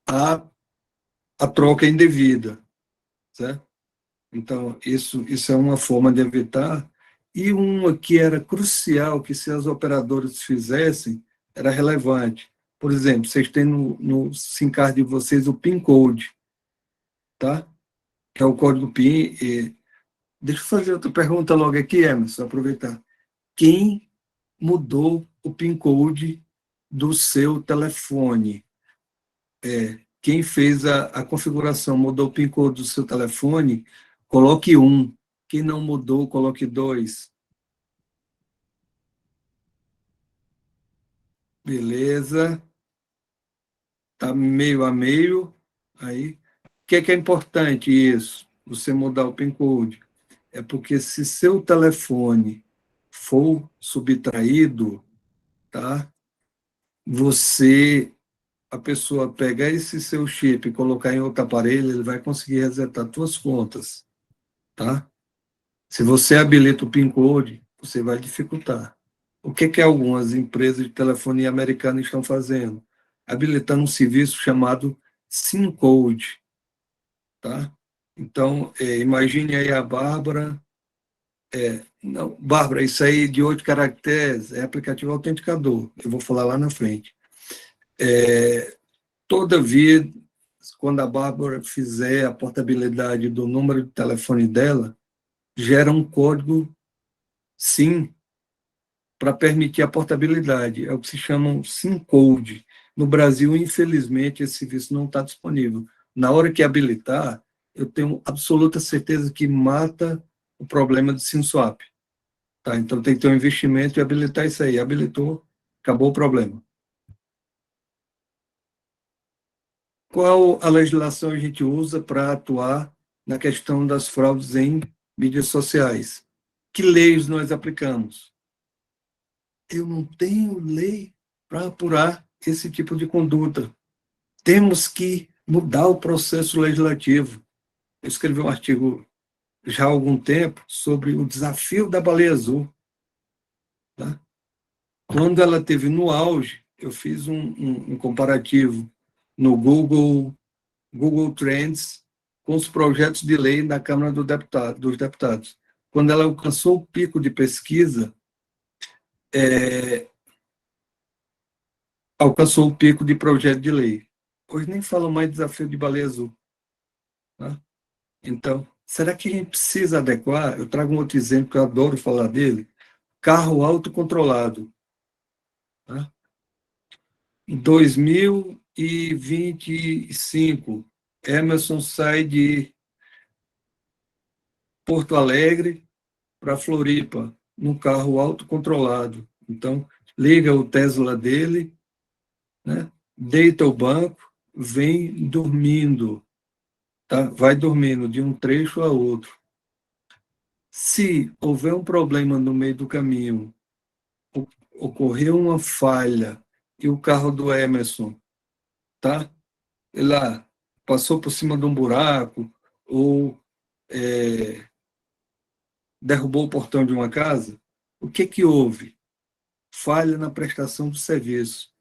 a troca indevida, certo? Então, isso é uma forma de evitar. E uma que era crucial, que se as operadoras fizessem, era relevante. Por exemplo, vocês têm no SIM card de vocês o PIN code, tá? Que é o código PIN. Deixa eu fazer outra pergunta logo aqui, Emerson, aproveitar. Quem mudou o PIN code do seu telefone? Quem fez a configuração, mudou o PIN code do seu telefone, coloque 1. Quem não mudou, coloque 2. Beleza. Está meio a meio. Aí. O que é importante isso? Você mudar o PIN code. É porque se seu telefone for subtraído, tá? A pessoa pegar esse seu chip e colocar em outro aparelho, ele vai conseguir resetar suas contas, tá? Se você habilita o PIN code, você vai dificultar. O que algumas empresas de telefonia americana estão fazendo? Habilitando um serviço chamado SIM Code. Tá? Então, imagine aí a Bárbara Não, Bárbara, isso aí de 8 caracteres é aplicativo autenticador. Eu vou falar lá na frente. Todavia, quando a Bárbara fizer a portabilidade do número de telefone dela, gera um código SIM para permitir a portabilidade. É o que se chama um SIM Code. No Brasil, infelizmente, esse serviço não está disponível. Na hora que habilitar, eu tenho absoluta certeza que mata o problema de SIM swap. Tá? Então, tem que ter um investimento e habilitar isso aí. Habilitou, acabou o problema. Qual a legislação a gente usa para atuar na questão das fraudes em mídias sociais? Que leis nós aplicamos? Eu não tenho lei para apurar esse tipo de conduta. Temos que mudar o processo legislativo. Eu escrevi um artigo já há algum tempo sobre o desafio da baleia azul. Tá? Quando ela teve no auge, eu fiz um comparativo no Google Trends com os projetos de lei da Câmara dos Deputados. Quando ela alcançou o pico de pesquisa, alcançou o pico de projeto de lei. Hoje nem falam mais de desafio de baleia azul. Tá? Então, será que a gente precisa adequar? Eu trago um outro exemplo que eu adoro falar dele: carro autocontrolado. Tá? Em 2025, Emerson sai de Porto Alegre para Floripa, num carro autocontrolado. Então, liga o Tesla dele, né? Deita o banco, vem dormindo, tá? Vai dormindo de um trecho a outro. Se houver um problema no meio do caminho, ocorreu uma falha e o carro do Emerson, tá? Lá passou por cima de um buraco ou derrubou o portão de uma casa, o que que houve? Falha na prestação do serviço,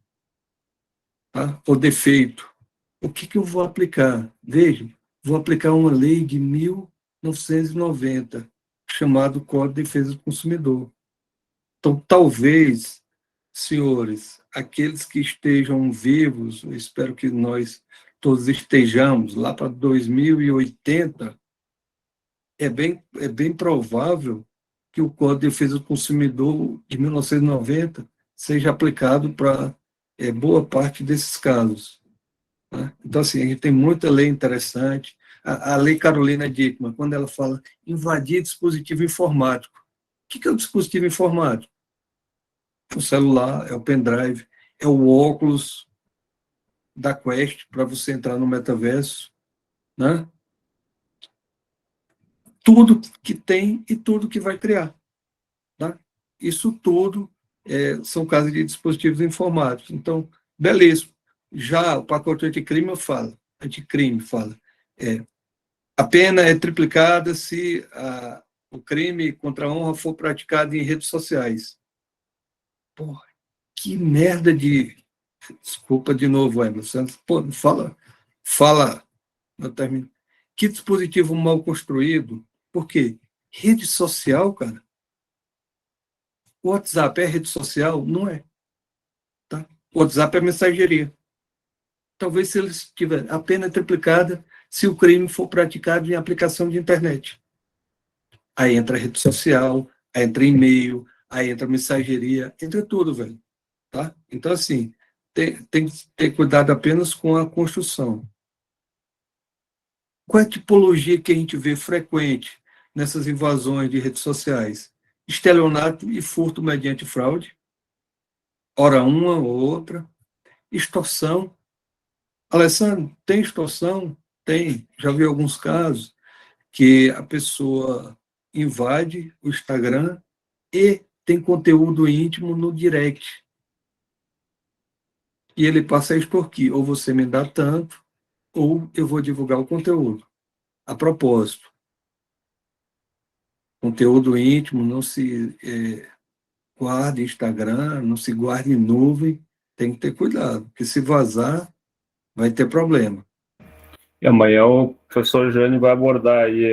tá? Ou defeito. O que que eu vou aplicar? Veja, vou aplicar uma lei de 1990, chamado Código de Defesa do Consumidor. Então, talvez, senhores, aqueles que estejam vivos, eu espero que nós todos estejamos lá para 2080, é bem provável que o Código de Defesa do Consumidor de 1990 seja aplicado para boa parte desses casos. Né? Então, assim, a gente tem muita lei interessante. A Lei Carolina Dickmann, quando ela fala invadir dispositivo informático. O que é o dispositivo informático? O celular, é o pendrive, é o óculos da Quest para você entrar no metaverso, né? Tudo que tem e tudo que vai criar. Tá? Isso tudo são casos de dispositivos informáticos. Então, beleza. Já o pacote anticrime fala, a pena é triplicada se o crime contra a honra for praticado em redes sociais. Porra, que merda de... Desculpa de novo, Emerson. Pô, fala, eu termino. Que dispositivo mal construído. Por quê? Rede social, cara. O WhatsApp é rede social? Não é. Tá? O WhatsApp é mensageria. Talvez se eles tiverem a pena triplicada se o crime for praticado em aplicação de internet. Aí entra rede social, aí entra e-mail, aí entra mensageria, entra tudo, velho. Tá? Então, assim, tem que ter cuidado apenas com a construção. Qual é a tipologia que a gente vê frequente nessas invasões de redes sociais? Estelionato e furto mediante fraude, ora uma ou outra. Extorsão. Alessandro, tem extorsão? Tem. Já vi alguns casos que a pessoa invade o Instagram e tem conteúdo íntimo no direct. E ele passa a extorquir. Ou você me dá tanto, ou eu vou divulgar o conteúdo. A propósito, conteúdo íntimo não se guarda em Instagram, não se guarda em nuvem, tem que ter cuidado, porque se vazar, vai ter problema. E amanhã o professor Jânio vai abordar aí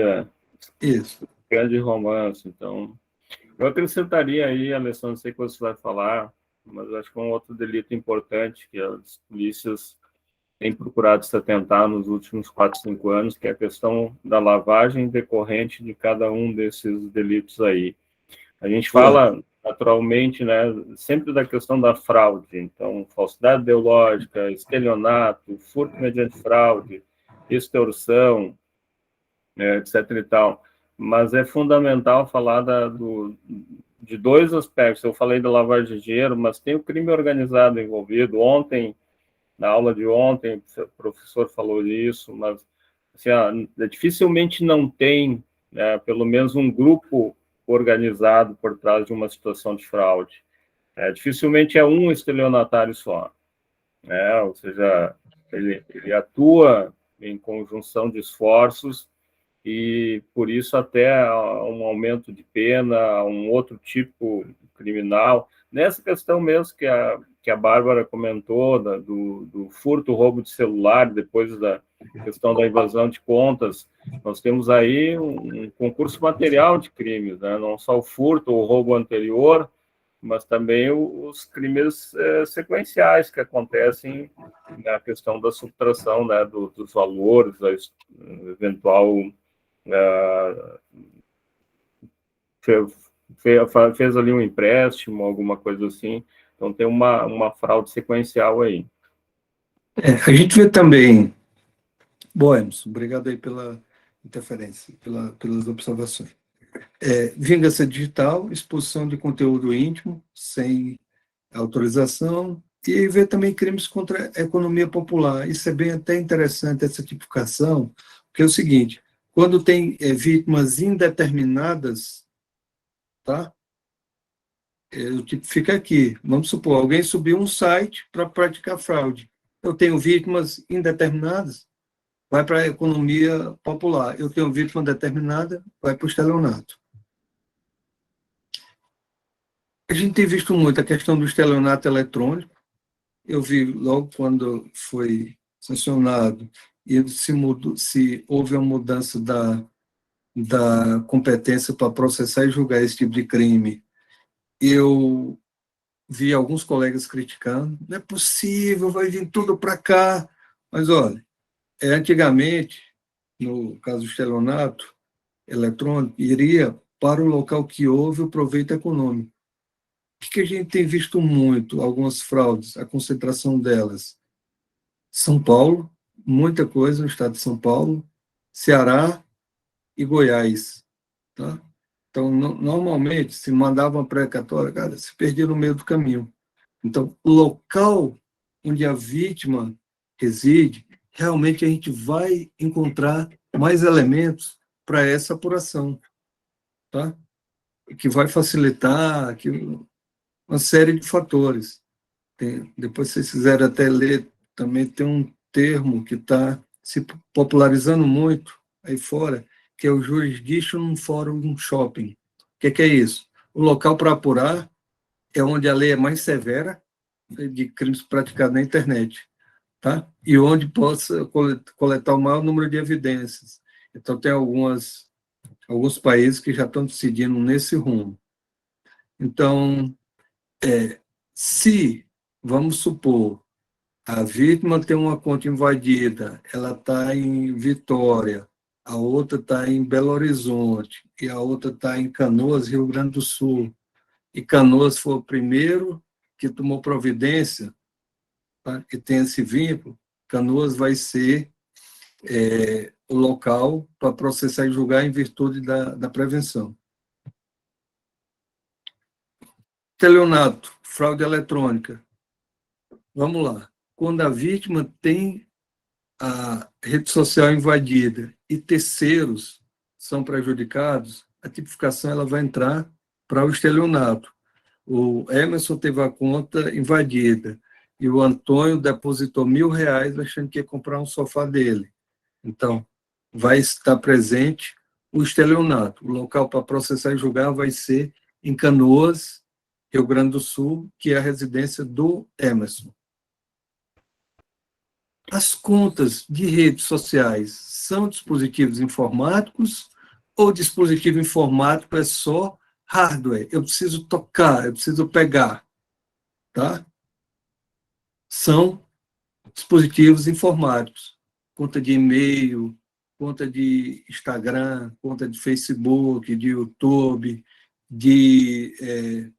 Isso. grande romance, então Eu acrescentaria aí, Alessandro, sei que você vai falar, mas acho que é um outro delito importante que as polícias têm procurado se atentar nos últimos 4, 5 anos, que é a questão da lavagem decorrente de cada um desses delitos aí. A gente fala, naturalmente, né, sempre da questão da fraude, então, falsidade ideológica, estelionato, furto mediante fraude, extorsão, etc. e tal. Mas é fundamental falar de dois aspectos. Eu falei da lavagem de dinheiro, mas tem o crime organizado envolvido. Ontem, na aula de ontem, o professor falou disso, mas assim, dificilmente não tem, né, pelo menos um grupo organizado por trás de uma situação de fraude. Dificilmente é um estelionatário só, né? Ou seja, ele atua em conjunção de esforços e, por isso, até um aumento de pena, um outro tipo criminal. Nessa questão mesmo que a Bárbara comentou, do furto, roubo de celular, depois da questão da invasão de contas, nós temos aí um concurso material de crimes, né? Não só o furto ou o roubo anterior, mas também os crimes sequenciais que acontecem na questão da subtração, né, dos valores, da eventual fez ali um empréstimo, alguma coisa assim. Então, tem uma fraude sequencial aí. A gente vê também, bom, Emerson, obrigado aí pela interferência, pelas observações. Vingança digital, exposição de conteúdo íntimo, sem autorização, e vê também crimes contra a economia popular. Isso é bem até interessante, essa tipificação, porque é o seguinte, quando tem vítimas indeterminadas, tá? Eu tipifico aqui, vamos supor, alguém subiu um site para praticar fraude. Eu tenho vítimas indeterminadas, vai para a economia popular. Eu tenho vítima determinada, vai para o estelionato. A gente tem visto muito a questão do estelionato eletrônico. Eu vi logo quando foi sancionado e se houve uma mudança da competência para processar e julgar esse tipo de crime. Eu vi alguns colegas criticando, não é possível, vai vir tudo para cá. Mas, olha, antigamente, no caso do estelionato eletrônico, iria para o local que houve o proveito econômico. O que a gente tem visto muito, algumas fraudes, a concentração delas? São Paulo, muita coisa no estado de São Paulo, Ceará e Goiás. Tá? Então, normalmente, se mandava uma precatória, cara, se perdia no meio do caminho. Então, o local onde a vítima reside, realmente a gente vai encontrar mais elementos para essa apuração, tá? Que vai facilitar uma série de fatores. Depois, se vocês quiserem até ler, também tem um termo que está se popularizando muito aí fora, que é o Jurisdiction Forum Shopping. O que é isso? O local para apurar é onde a lei é mais severa de crimes praticados na internet, tá? E onde possa coletar o maior número de evidências. Então, tem alguns países que já estão decidindo nesse rumo. Então, se, vamos supor, a vítima tem uma conta invadida, ela está em Vitória, a outra está em Belo Horizonte, e a outra está em Canoas, Rio Grande do Sul, e Canoas foi o primeiro que tomou providência, tá? Que tem esse vínculo, Canoas vai ser o local para processar e julgar em virtude da prevenção. Estelionato, fraude eletrônica. Vamos lá. Quando a vítima tem a rede social invadida e terceiros são prejudicados, a tipificação ela vai entrar para o estelionato. O Emerson teve a conta invadida e o Antônio depositou R$1.000 achando que ia comprar um sofá dele. Então, vai estar presente o estelionato. O local para processar e julgar vai ser em Canoas, Rio Grande do Sul, que é a residência do Emerson. As contas de redes sociais são dispositivos informáticos ou dispositivo informático é só hardware, eu preciso tocar, eu preciso pegar, tá? São dispositivos informáticos, conta de e-mail, conta de Instagram, conta de Facebook, de YouTube, de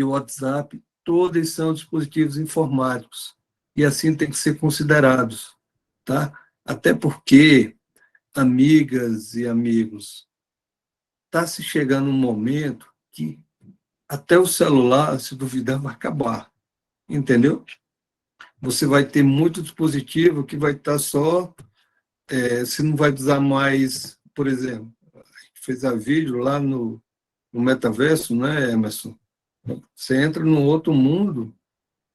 WhatsApp, todos são dispositivos informáticos e assim tem que ser considerados, tá? Até porque, amigas e amigos, está se chegando um momento que até o celular, se duvidar, vai acabar, entendeu? Você vai ter muito dispositivo que vai estar só, você não vai usar mais, por exemplo, a gente fez a vídeo lá no metaverso, né, Emerson? Você entra num outro mundo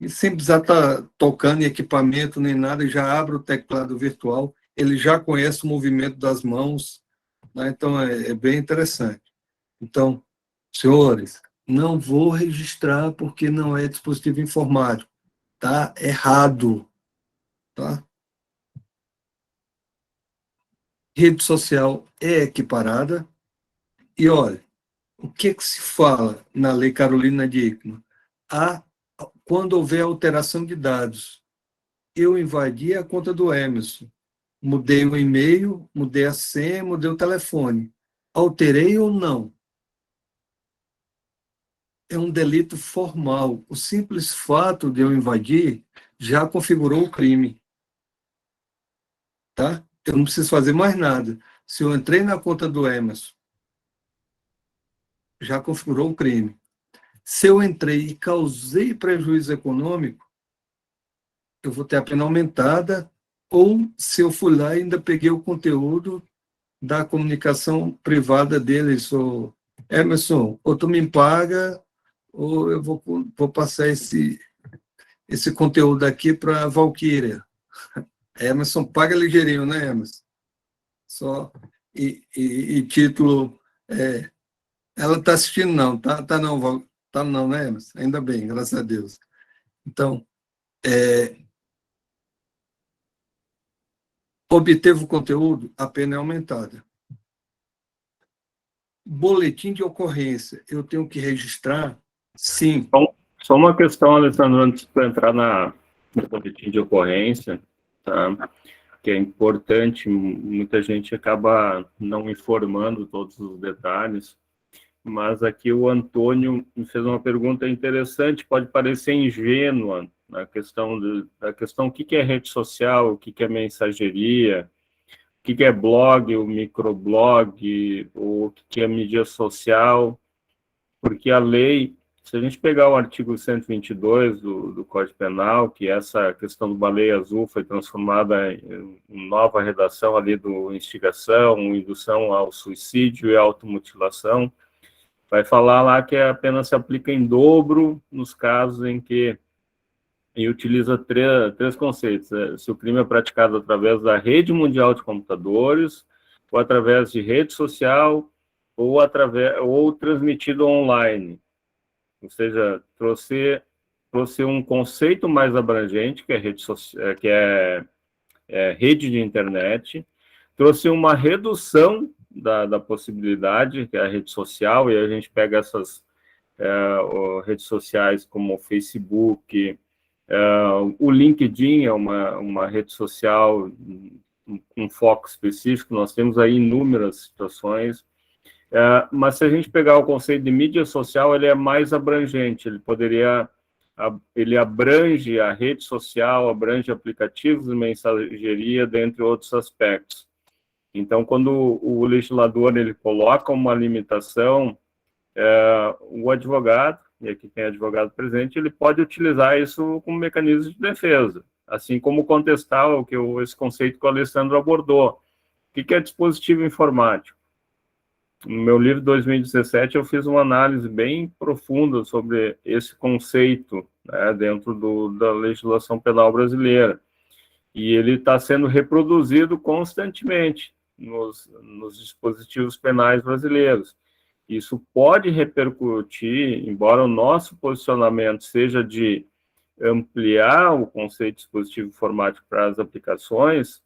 e sem precisar estar tocando em equipamento nem nada, já abre o teclado virtual, ele já conhece o movimento das mãos, né? Então é bem interessante. Então, senhores, não vou registrar porque não é dispositivo informático. Tá errado. Tá? Rede social é equiparada. E, olha, o que se fala na Lei Carolina Dickmann? Quando houver alteração de dados, eu invadi a conta do Emerson, mudei o e-mail, mudei a senha, mudei o telefone. Alterei ou não? É um delito formal. O simples fato de eu invadir já configurou o crime. Tá? Eu não preciso fazer mais nada. Se eu entrei na conta do Emerson, já configurou o crime. Se eu entrei e causei prejuízo econômico, eu vou ter a pena aumentada, ou se eu fui lá e ainda peguei o conteúdo da comunicação privada deles, ou Emerson, ou tu me paga, ou eu vou passar esse conteúdo aqui para a Valkyria. Emerson paga ligeirinho, né, Emerson? Só e título. Ela está assistindo, não, tá não, né, Emerson? Ainda bem, graças a Deus. Então, obteve o conteúdo, a pena é aumentada. Boletim de ocorrência, eu tenho que registrar? Sim. Só uma questão, Alessandro, antes de entrar no boletim de ocorrência, tá? Que é importante, muita gente acaba não informando todos os detalhes, mas aqui o Antônio me fez uma pergunta interessante, pode parecer ingênua, da questão o que é rede social, o que é mensageria, o que é blog, o microblog, o que é mídia social, porque a lei, se a gente pegar o artigo 122 do Código Penal, que essa questão do baleia azul foi transformada em nova redação ali do instigação, indução ao suicídio e automutilação, vai falar lá que a pena se aplica em dobro nos casos em que e utiliza três conceitos. Se o crime é praticado através da rede mundial de computadores, ou através de rede social, ou transmitido online. Ou seja, trouxe um conceito mais abrangente, que é rede de internet, trouxe uma redução da possibilidade, que é a rede social, e a gente pega essas redes sociais como o Facebook, o LinkedIn é uma rede social com foco específico, nós temos aí inúmeras situações, mas se a gente pegar o conceito de mídia social, ele é mais abrangente, ele abrange a rede social, abrange aplicativos de mensageria, dentre outros aspectos. Então, quando o legislador ele coloca uma limitação, o advogado, e aqui tem advogado presente, ele pode utilizar isso como mecanismo de defesa, assim como contestar esse conceito que o Alessandro abordou. O que é dispositivo informático? No meu livro de 2017, eu fiz uma análise bem profunda sobre esse conceito, né, dentro da legislação penal brasileira. E ele está sendo reproduzido constantemente nos dispositivos penais brasileiros. Isso pode repercutir, embora o nosso posicionamento seja de ampliar o conceito de dispositivo informático para as aplicações,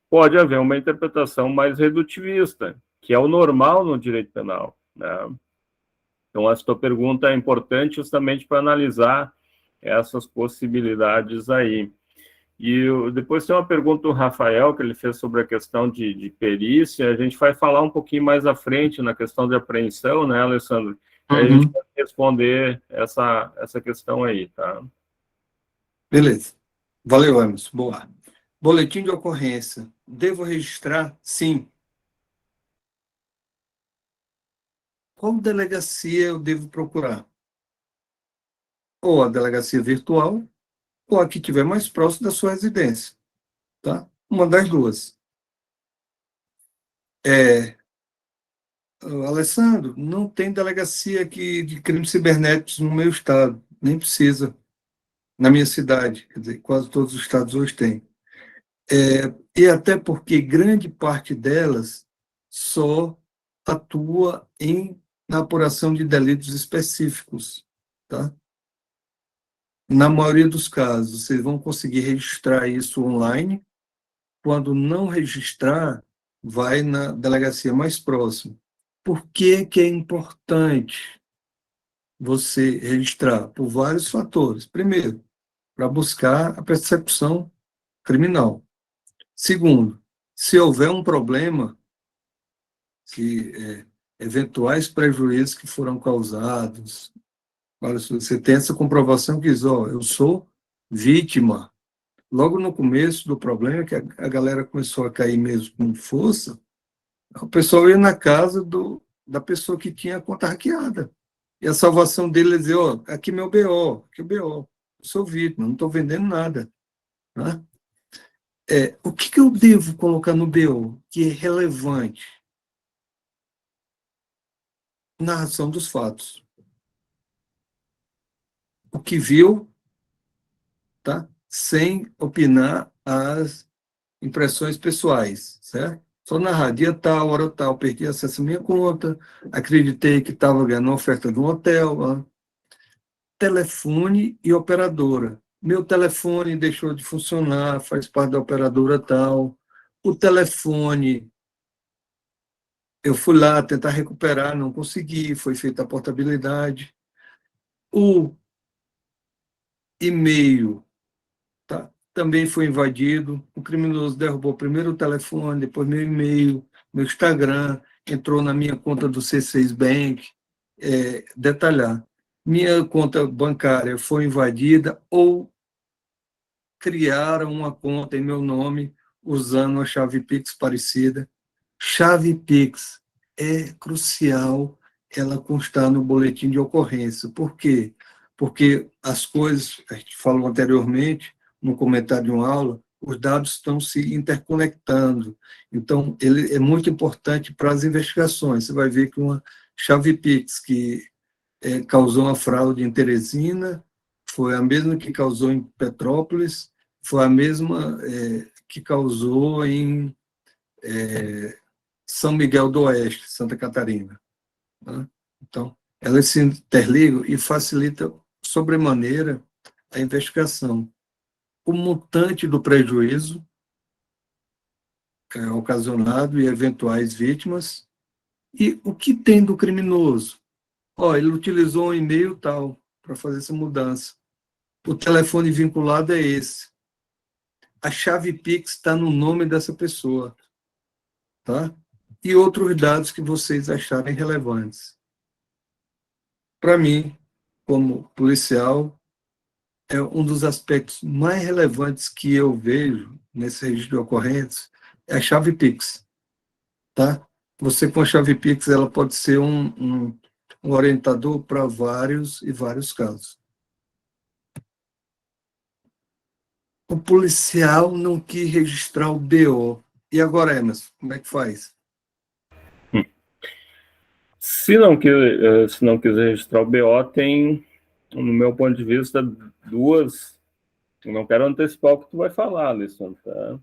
pode haver uma interpretação mais redutivista, que é o normal no direito penal, né? Então, essa tua pergunta é importante justamente para analisar essas possibilidades aí. E depois tem uma pergunta do Rafael, que ele fez sobre a questão de perícia. A gente vai falar um pouquinho mais à frente na questão de apreensão, né, Alessandro? E aí a gente vai responder essa questão aí, tá? Beleza. Valeu, Emerson. Boa. Boletim de ocorrência. Devo registrar? Sim. Qual delegacia eu devo procurar? Ou a delegacia virtual, ou a que estiver mais próximo da sua residência. Tá? Uma das duas. Alessandro, não tem delegacia aqui de crimes cibernéticos no meu estado. Nem precisa. Na minha cidade. Quer dizer, quase todos os estados hoje têm. E até porque grande parte delas só atua na apuração de delitos específicos. Tá? Na maioria dos casos, vocês vão conseguir registrar isso online. Quando não registrar, vai na delegacia mais próxima. Por que que é importante você registrar? Por vários fatores. Primeiro, para buscar a persecução criminal. Segundo, se houver um problema, eventuais prejuízos que foram causados, você tem essa comprovação que diz, ó, eu sou vítima. Logo no começo do problema, que a galera começou a cair mesmo com força, o pessoal ia na casa da pessoa que tinha a conta hackeada. E a salvação dele é dizer, ó, aqui meu BO, aqui o BO, eu sou vítima, não estou vendendo nada. Né? O que eu devo colocar no BO que é relevante? Narração dos fatos. O que viu, tá? Sem opinar as impressões pessoais, certo? Só narrar, dia tal, hora tal, perdi acesso à minha conta, acreditei que estava ganhando uma oferta de um hotel, ó. Telefone e operadora. Meu telefone deixou de funcionar, faz parte da operadora tal. O telefone, eu fui lá tentar recuperar, não consegui, foi feita a portabilidade. O e-mail, tá? Também foi invadido. O criminoso derrubou primeiro o telefone, depois meu e-mail, meu Instagram, entrou na minha conta do C6 Bank. Detalhar. Minha conta bancária foi invadida ou criaram uma conta em meu nome usando uma chave Pix parecida. Chave Pix é crucial ela constar no boletim de ocorrência. Por quê? Porque as coisas, a gente falou anteriormente, no comentário de uma aula, os dados estão se interconectando. Então, ele é muito importante para as investigações. Você vai ver que uma chave Pix que causou uma fraude em Teresina foi a mesma que causou em Petrópolis, foi a mesma que causou em São Miguel do Oeste, Santa Catarina. Né? Então, elas se interligam e facilitam sobremaneira a investigação. O montante do prejuízo ocasionado e eventuais vítimas e o que tem do criminoso. Ele utilizou um e-mail tal para fazer essa mudança. O telefone vinculado é esse. A chave Pix está no nome dessa pessoa. Tá? E outros dados que vocês acharem relevantes. Para mim, como policial, é um dos aspectos mais relevantes que eu vejo nesse registro de ocorrências é a chave Pix. Tá? Você, com a chave Pix, ela pode ser um orientador para vários e vários casos. O policial não quis registrar o BO. E agora, Emerson, como é que faz? Se não quiser registrar o BO, tem, no meu ponto de vista, duas. Eu não quero antecipar o que tu vai falar, Alisson, tá?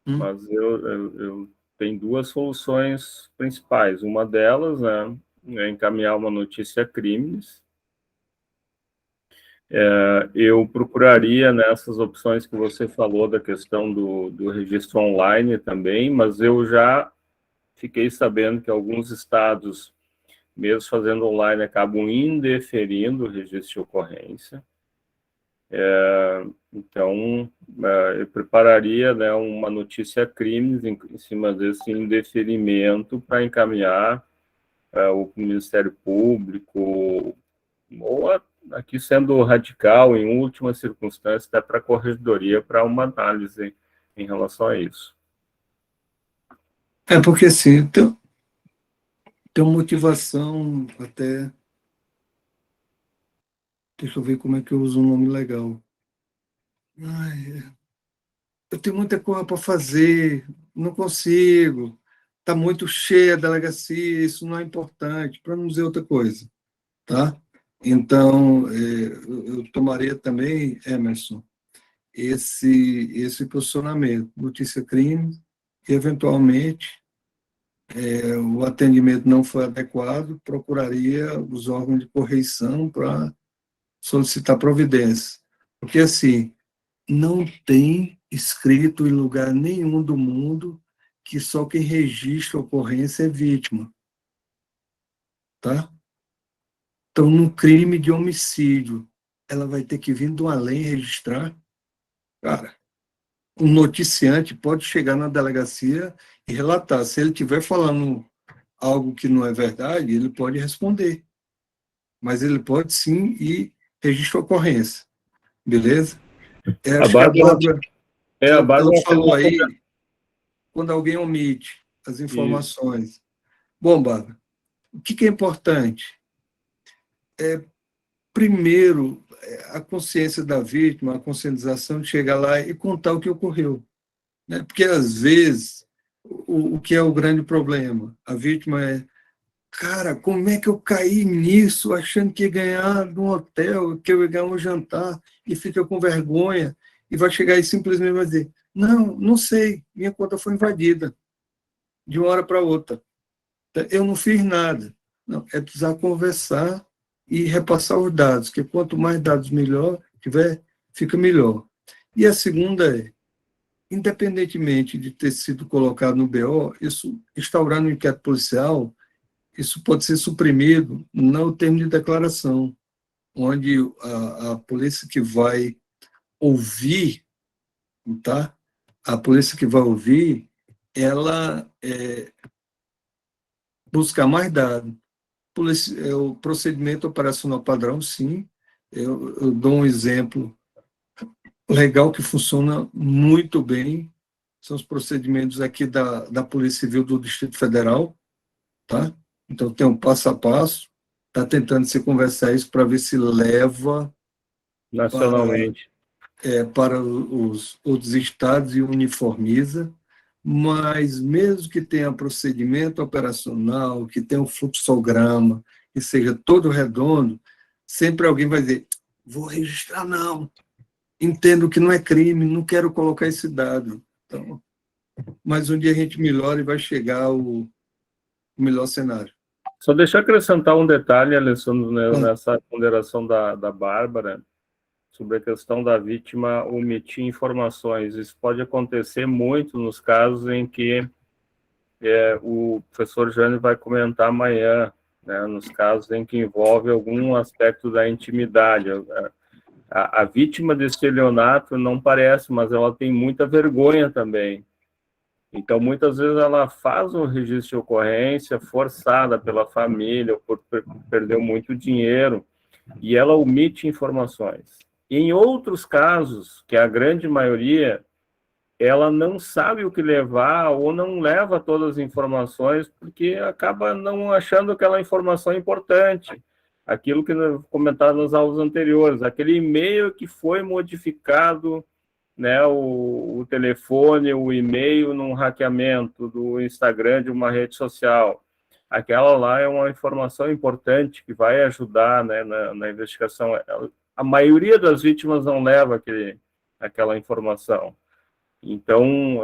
Mas eu tenho duas soluções principais. Uma delas, né, é encaminhar uma notícia crimes. Eu procuraria nessas opções que você falou da questão do registro online também, mas eu já fiquei sabendo que alguns estados mesmo fazendo online, acabam indeferindo o registro de ocorrência. Então, eu prepararia, né, uma notícia crimes em cima desse indeferimento para encaminhar o Ministério Público, ou aqui sendo radical, em última circunstância, até para a Corregedoria, para uma análise em relação a isso. Porque assim, tem uma motivação até. Deixa eu ver como é que eu uso um nome legal. Eu tenho muita coisa para fazer, não consigo. Está muito cheia a delegacia, isso não é importante, para não dizer outra coisa, tá? Então, eu tomaria também, Emerson, esse posicionamento, notícia-crime, e, eventualmente, o atendimento não foi adequado, procuraria os órgãos de correição para solicitar providência. Porque, assim, não tem escrito em lugar nenhum do mundo que só quem registra a ocorrência é vítima, tá? Então, num crime de homicídio, ela vai ter que vir de uma lei registrar. Cara, um noticiante pode chegar na delegacia e relatar. Se ele estiver falando algo que não é verdade, ele pode responder. Mas ele pode sim ir registrar a ocorrência. Beleza? Acho que a Bárbara, ela falou aí, quando alguém omite as informações. Isso. Bom, Bárbara, o que é importante? Primeiro, a consciência da vítima, a conscientização de chegar lá e contar o que ocorreu. Né? Porque, às vezes, o que é o grande problema? A vítima cara, como é que eu caí nisso, achando que ia ganhar num hotel, que eu ia ganhar um jantar, e fica com vergonha, e vai chegar e simplesmente vai dizer, não sei, minha conta foi invadida, de uma hora para outra. Eu não fiz nada. Não, é precisar conversar e repassar os dados, que quanto mais dados melhor tiver, fica melhor. E a segunda independentemente de ter sido colocado no BO, isso, instaurar no inquérito policial, isso pode ser suprimido no termo de declaração, onde a polícia que vai ouvir, tá? A polícia que vai ouvir, ela buscar mais dados. O procedimento operacional padrão, sim. Eu dou um exemplo legal que funciona muito bem. São os procedimentos aqui da Polícia Civil do Distrito Federal, tá? Então, tem um passo a passo. Está tentando se conversar isso para ver se leva nacionalmente para os outros estados e uniformiza. Mas, mesmo que tenha procedimento operacional, que tenha um fluxograma, que seja todo redondo, sempre alguém vai dizer, vou registrar não, entendo que não é crime, não quero colocar esse dado. Então, mas um dia a gente melhora e vai chegar o melhor cenário. Só deixa eu acrescentar um detalhe, Alessandro, nessa ponderação da Bárbara, sobre a questão da vítima omitir informações. Isso pode acontecer muito nos casos em que o professor Jânio vai comentar amanhã, né, nos casos em que envolve algum aspecto da intimidade. A vítima de estelionato não parece, mas ela tem muita vergonha também. Então, muitas vezes ela faz um registro de ocorrência forçada pela família, por perdeu muito dinheiro, e ela omite informações. Em outros casos, que é a grande maioria, ela não sabe o que levar ou não leva todas as informações porque acaba não achando aquela informação importante. Aquilo que eu comentava nas aulas anteriores, aquele e-mail que foi modificado, né, o telefone, o e-mail num hackeamento do Instagram de uma rede social. Aquela lá é uma informação importante que vai ajudar, né, na investigação. A maioria das vítimas não leva aquela informação. Então,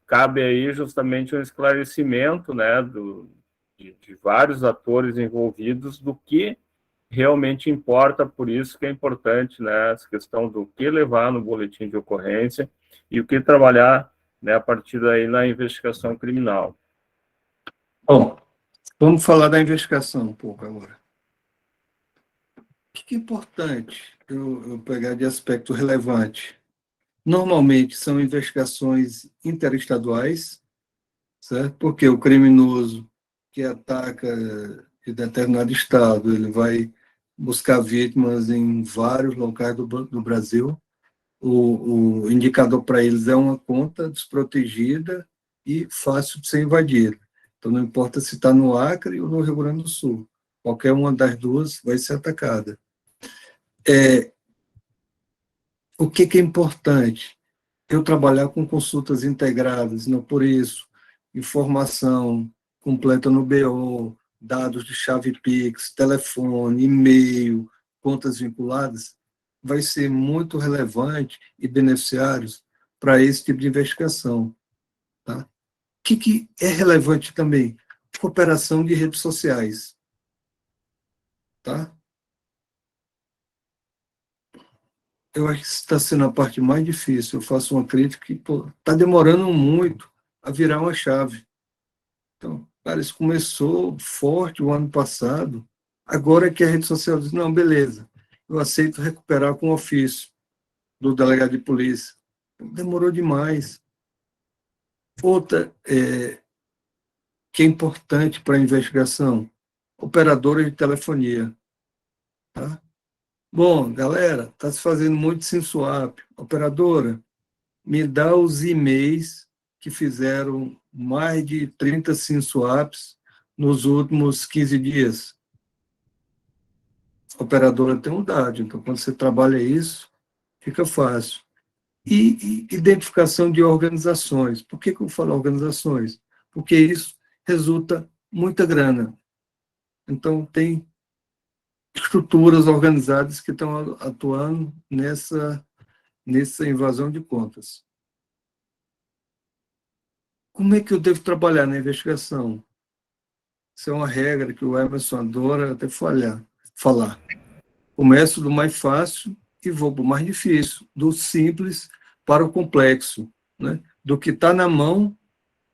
cabe aí justamente um esclarecimento, né, de vários atores envolvidos do que realmente importa, por isso que é importante, né, essa questão do que levar no boletim de ocorrência e o que trabalhar, né, a partir daí na investigação criminal. Bom, Vamos falar da investigação um pouco agora. O que é importante eu pegar de aspecto relevante? Normalmente são investigações interestaduais, certo? Porque o criminoso que ataca de determinado estado, ele vai buscar vítimas em vários locais do Brasil. O indicador para eles é uma conta desprotegida e fácil de ser invadida. Então, não importa se está no Acre ou no Rio Grande do Sul, qualquer uma das duas vai ser atacada. O que é importante? Eu trabalhar com consultas integradas, não por isso, informação completa no BO, dados de chave Pix, telefone, e-mail, contas vinculadas, vai ser muito relevante e beneficiários para esse tipo de investigação. Tá? O que é relevante também? Cooperação de redes sociais. Tá? Eu acho que isso está sendo a parte mais difícil. Eu faço uma crítica que está demorando muito a virar uma chave. Então, cara, isso começou forte o ano passado. Agora é que a rede social diz, não, beleza, eu aceito recuperar com o ofício do delegado de polícia. Demorou demais. Outra que é importante para a investigação, operadora de telefonia. Tá? Bom, galera, está se fazendo muito SIM swap. Operadora, me dá os e-mails que fizeram mais de 30 SIM swaps nos últimos 15 dias. A operadora tem um dado, então quando você trabalha isso, fica fácil. E identificação de organizações. Por que eu falo organizações? Porque isso resulta muita grana. Então, tem estruturas organizadas que estão atuando nessa invasão de contas. Como é que eu devo trabalhar na investigação? Isso é uma regra que o Emerson adora até falar. Começo do mais fácil e vou para o mais difícil, do simples para o complexo, né? Do que está na mão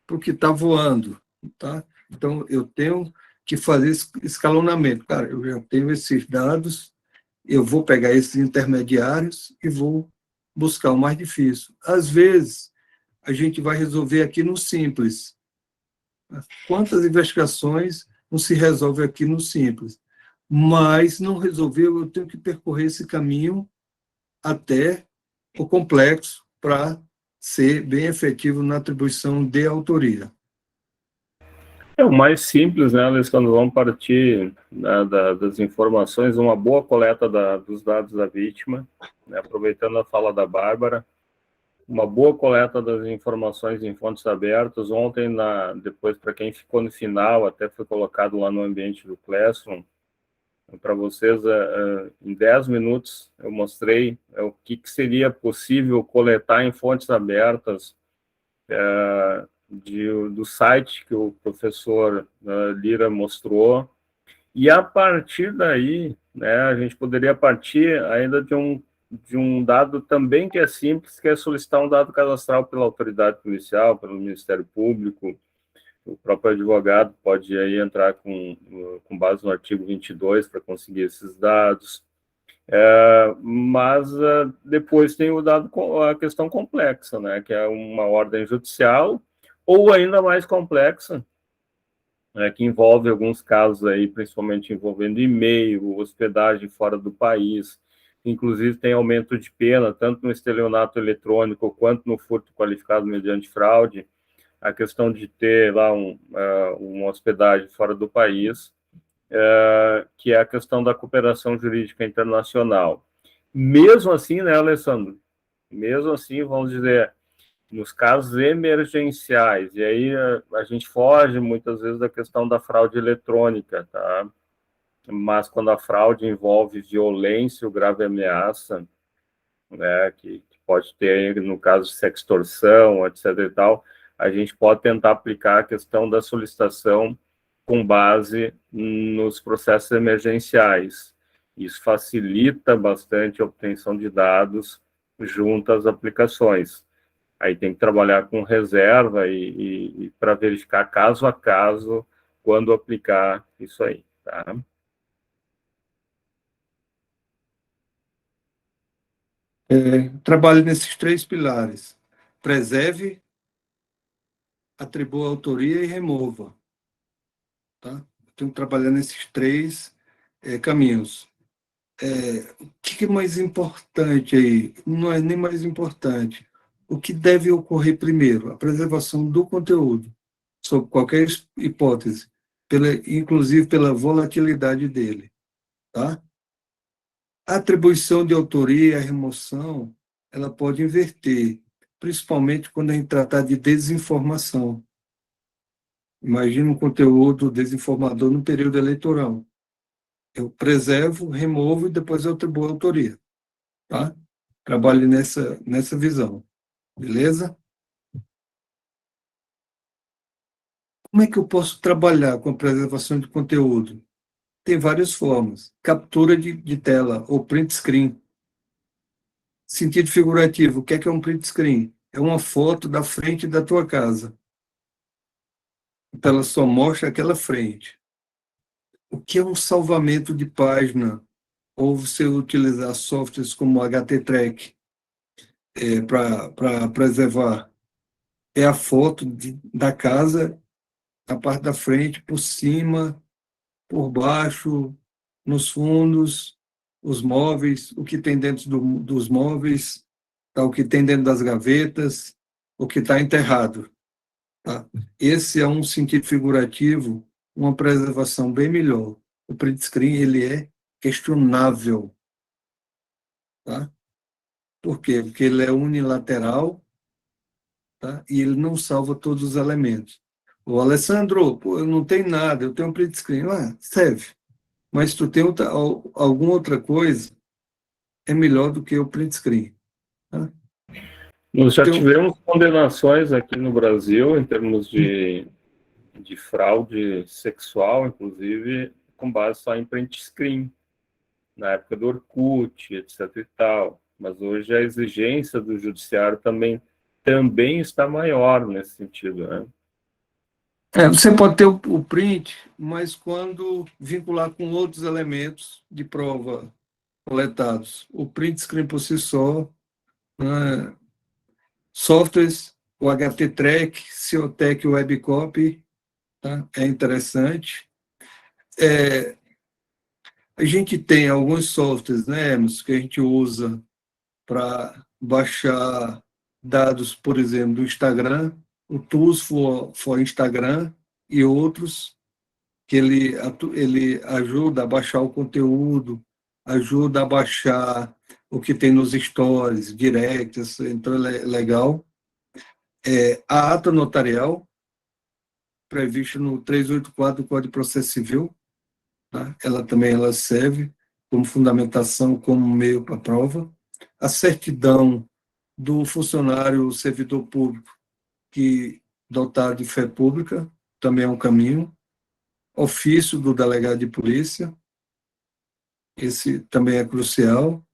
para o que está voando. Tá? Então, eu tenho que fazer esse escalonamento. Cara, eu já tenho esses dados, eu vou pegar esses intermediários e vou buscar o mais difícil. Às vezes, a gente vai resolver aqui no simples. Quantas investigações não se resolve aqui no simples? Mas não resolveu, eu tenho que percorrer esse caminho até o complexo para ser bem efetivo na atribuição de autoria. É o mais simples, né, Alex, quando vamos partir, né, das informações, uma boa coleta dos dados da vítima, né, aproveitando a fala da Bárbara, uma boa coleta das informações em fontes abertas. Ontem, depois, para quem ficou no final, até foi colocado lá no ambiente do Classroom, para vocês, em 10 minutos, eu mostrei o que seria possível coletar em fontes abertas do site que o professor Lira mostrou, e a partir daí, né, a gente poderia partir ainda de um dado também que é simples, que é solicitar um dado cadastral pela autoridade policial, pelo Ministério Público. O próprio advogado pode aí entrar com base no artigo 22 para conseguir esses dados. Mas depois tem a questão complexa, né, que é uma ordem judicial, ou ainda mais complexa, né, que envolve alguns casos aí, principalmente envolvendo e-mail, hospedagem fora do país. Inclusive tem aumento de pena, tanto no estelionato eletrônico quanto no furto qualificado mediante fraude. A questão de ter lá uma hospedagem fora do país, que é a questão da cooperação jurídica internacional. Mesmo assim, né, Alessandro? Mesmo assim, vamos dizer, nos casos emergenciais, e aí a gente foge muitas vezes da questão da fraude eletrônica, tá? Mas quando a fraude envolve violência ou grave ameaça, né, que pode ter, no caso de sextorção, etc. e tal, a gente pode tentar aplicar a questão da solicitação com base nos processos emergenciais. Isso facilita bastante a obtenção de dados junto às aplicações. Aí tem que trabalhar com reserva e para verificar caso a caso quando aplicar isso aí, tá? Trabalhe nesses 3 pilares. Preserve, atribua autoria e remova. Tá? Tenho que trabalhar nesses 3 caminhos. O que é mais importante aí? Não é nem mais importante. O que deve ocorrer primeiro? A preservação do conteúdo, sob qualquer hipótese, inclusive pela volatilidade dele. Tá? A atribuição de autoria e a remoção, ela pode inverter, principalmente quando a gente tratar de desinformação. Imagina um conteúdo desinformador no período eleitoral. Eu preservo, removo e depois eu atribuo a autoria. Tá? Trabalhe nessa visão. Beleza? Como é que eu posso trabalhar com a preservação de conteúdo? Tem várias formas. Captura de tela ou print screen. Sentido figurativo. O que é um print screen? É uma foto da frente da tua casa. Então, ela só mostra aquela frente. O que é um salvamento de página? Ou você utilizar softwares como HT-Track para preservar? É a foto da casa, a parte da frente, por cima, por baixo, nos fundos, os móveis, o que tem dentro dos móveis, tá? O que tem dentro das gavetas, o que está enterrado. Tá? Esse é um sentido figurativo, uma preservação bem melhor. O print screen ele é questionável. Tá? Por quê? Porque ele é unilateral, tá? E ele não salva todos os elementos. O Alessandro, pô, eu não tenho nada, eu tenho um print screen. Serve. Mas se tu tem alguma outra coisa, é melhor do que o print screen. Tá? Nós já Então, tivemos condenações aqui no Brasil em termos de fraude sexual, inclusive, com base só em print screen, na época do Orkut, etc. e tal. Mas hoje a exigência do judiciário também está maior nesse sentido, né? você pode ter o print, mas quando vincular com outros elementos de prova coletados. O print screen por si só, né, softwares, o HT-Track, Ciotec Webcopy, tá? É interessante. A gente tem alguns softwares, né, Emerson, que a gente usa para baixar dados, por exemplo, do Instagram, o Tools for Instagram e outros, que ele ajuda a baixar o conteúdo, ajuda a baixar o que tem nos stories, directs, então ele é legal. A ata notarial, prevista no 384 do Código de Processo Civil, tá? Ela serve como fundamentação, como meio para prova. A certidão do funcionário servidor público que dotar de fé pública também é um caminho. Ofício do delegado de polícia, esse também é crucial.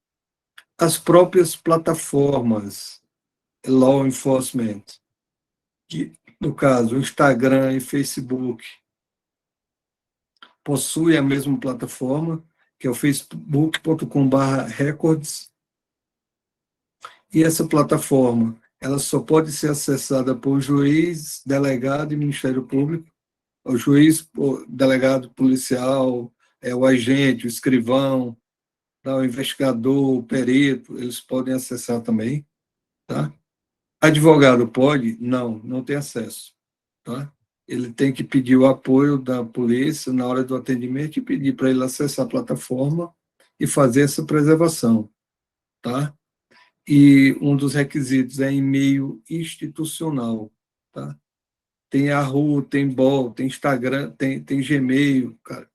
As próprias plataformas law enforcement, que no caso o Instagram e Facebook possuem a mesma plataforma, que é o facebook.com/records, e essa plataforma ela só pode ser acessada por juiz, delegado e Ministério Público. O juiz, o delegado policial, o agente, o escrivão, tá? O investigador, o perito, eles podem acessar também. Tá? Advogado pode? Não, não tem acesso. Tá? Ele tem que pedir o apoio da polícia na hora do atendimento e pedir para ele acessar a plataforma e fazer essa preservação. Tá? E um dos requisitos é e-mail institucional. Tá? Tem Yahoo, tem Bol, tem Instagram, tem Gmail, cara,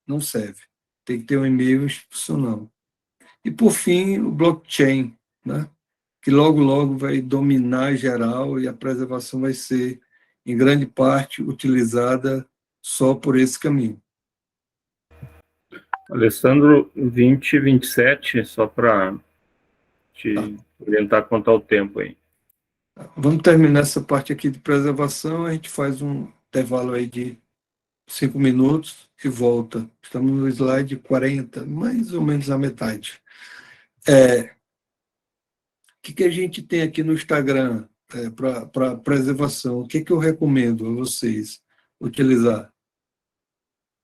não serve. Tem que ter um e-mail institucional. E, por fim, o blockchain, né? Que logo, logo vai dominar geral e a preservação vai ser, em grande parte, utilizada só por esse caminho. Alessandro, 2027, só para te orientar quanto ao tempo aí. Vamos terminar essa parte aqui de preservação, a gente faz um intervalo aí de 5 minutos e volta. Estamos no slide 40, mais ou menos a metade. O que a gente tem aqui no Instagram para preservação? O que eu recomendo a vocês utilizar?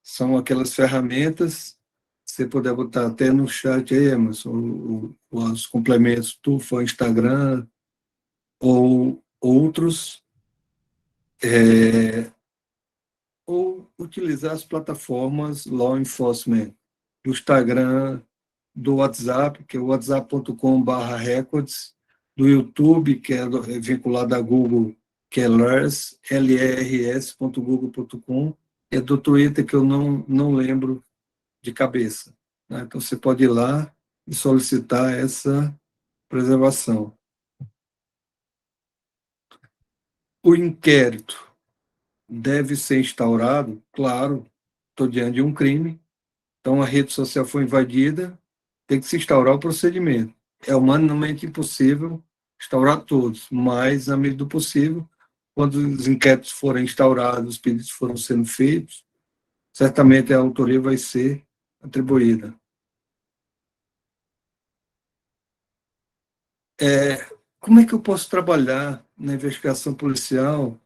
São aquelas ferramentas, você puder botar até no chat aí, Emerson, os complementos do Instagram ou outros, ou utilizar as plataformas law enforcement, do Instagram, do WhatsApp, que é o whatsapp.com/records, do YouTube, que é vinculado a Google, que é lrs, lrs.google.com, e do Twitter, que eu não lembro de cabeça. Né? Então, você pode ir lá e solicitar essa preservação. O inquérito deve ser instaurado, claro, estou diante de um crime, então a rede social foi invadida, tem que se instaurar o procedimento. É humanamente impossível instaurar todos, mas, na medida do possível, quando os inquéritos forem instaurados, os pedidos foram sendo feitos, certamente a autoria vai ser atribuída. Como é que eu posso trabalhar na investigação policial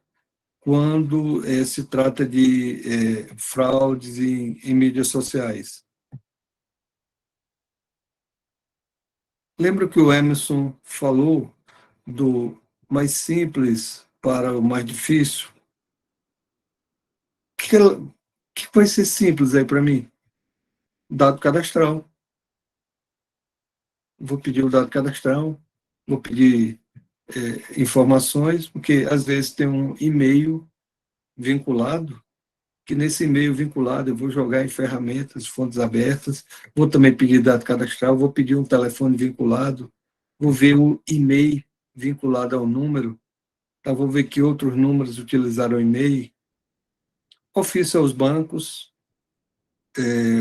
quando se trata de fraudes em mídias sociais? Lembra que o Emerson falou do mais simples para o mais difícil? O que vai ser simples aí para mim? Dado cadastral. Vou pedir o dado cadastral, vou pedir informações, porque às vezes tem um e-mail vinculado, que nesse e-mail vinculado eu vou jogar em ferramentas, fontes abertas, vou também pedir dado cadastral, vou pedir um telefone vinculado, vou ver o e-mail vinculado ao número, tá? Vou ver que outros números utilizaram o e-mail. Ofício aos bancos,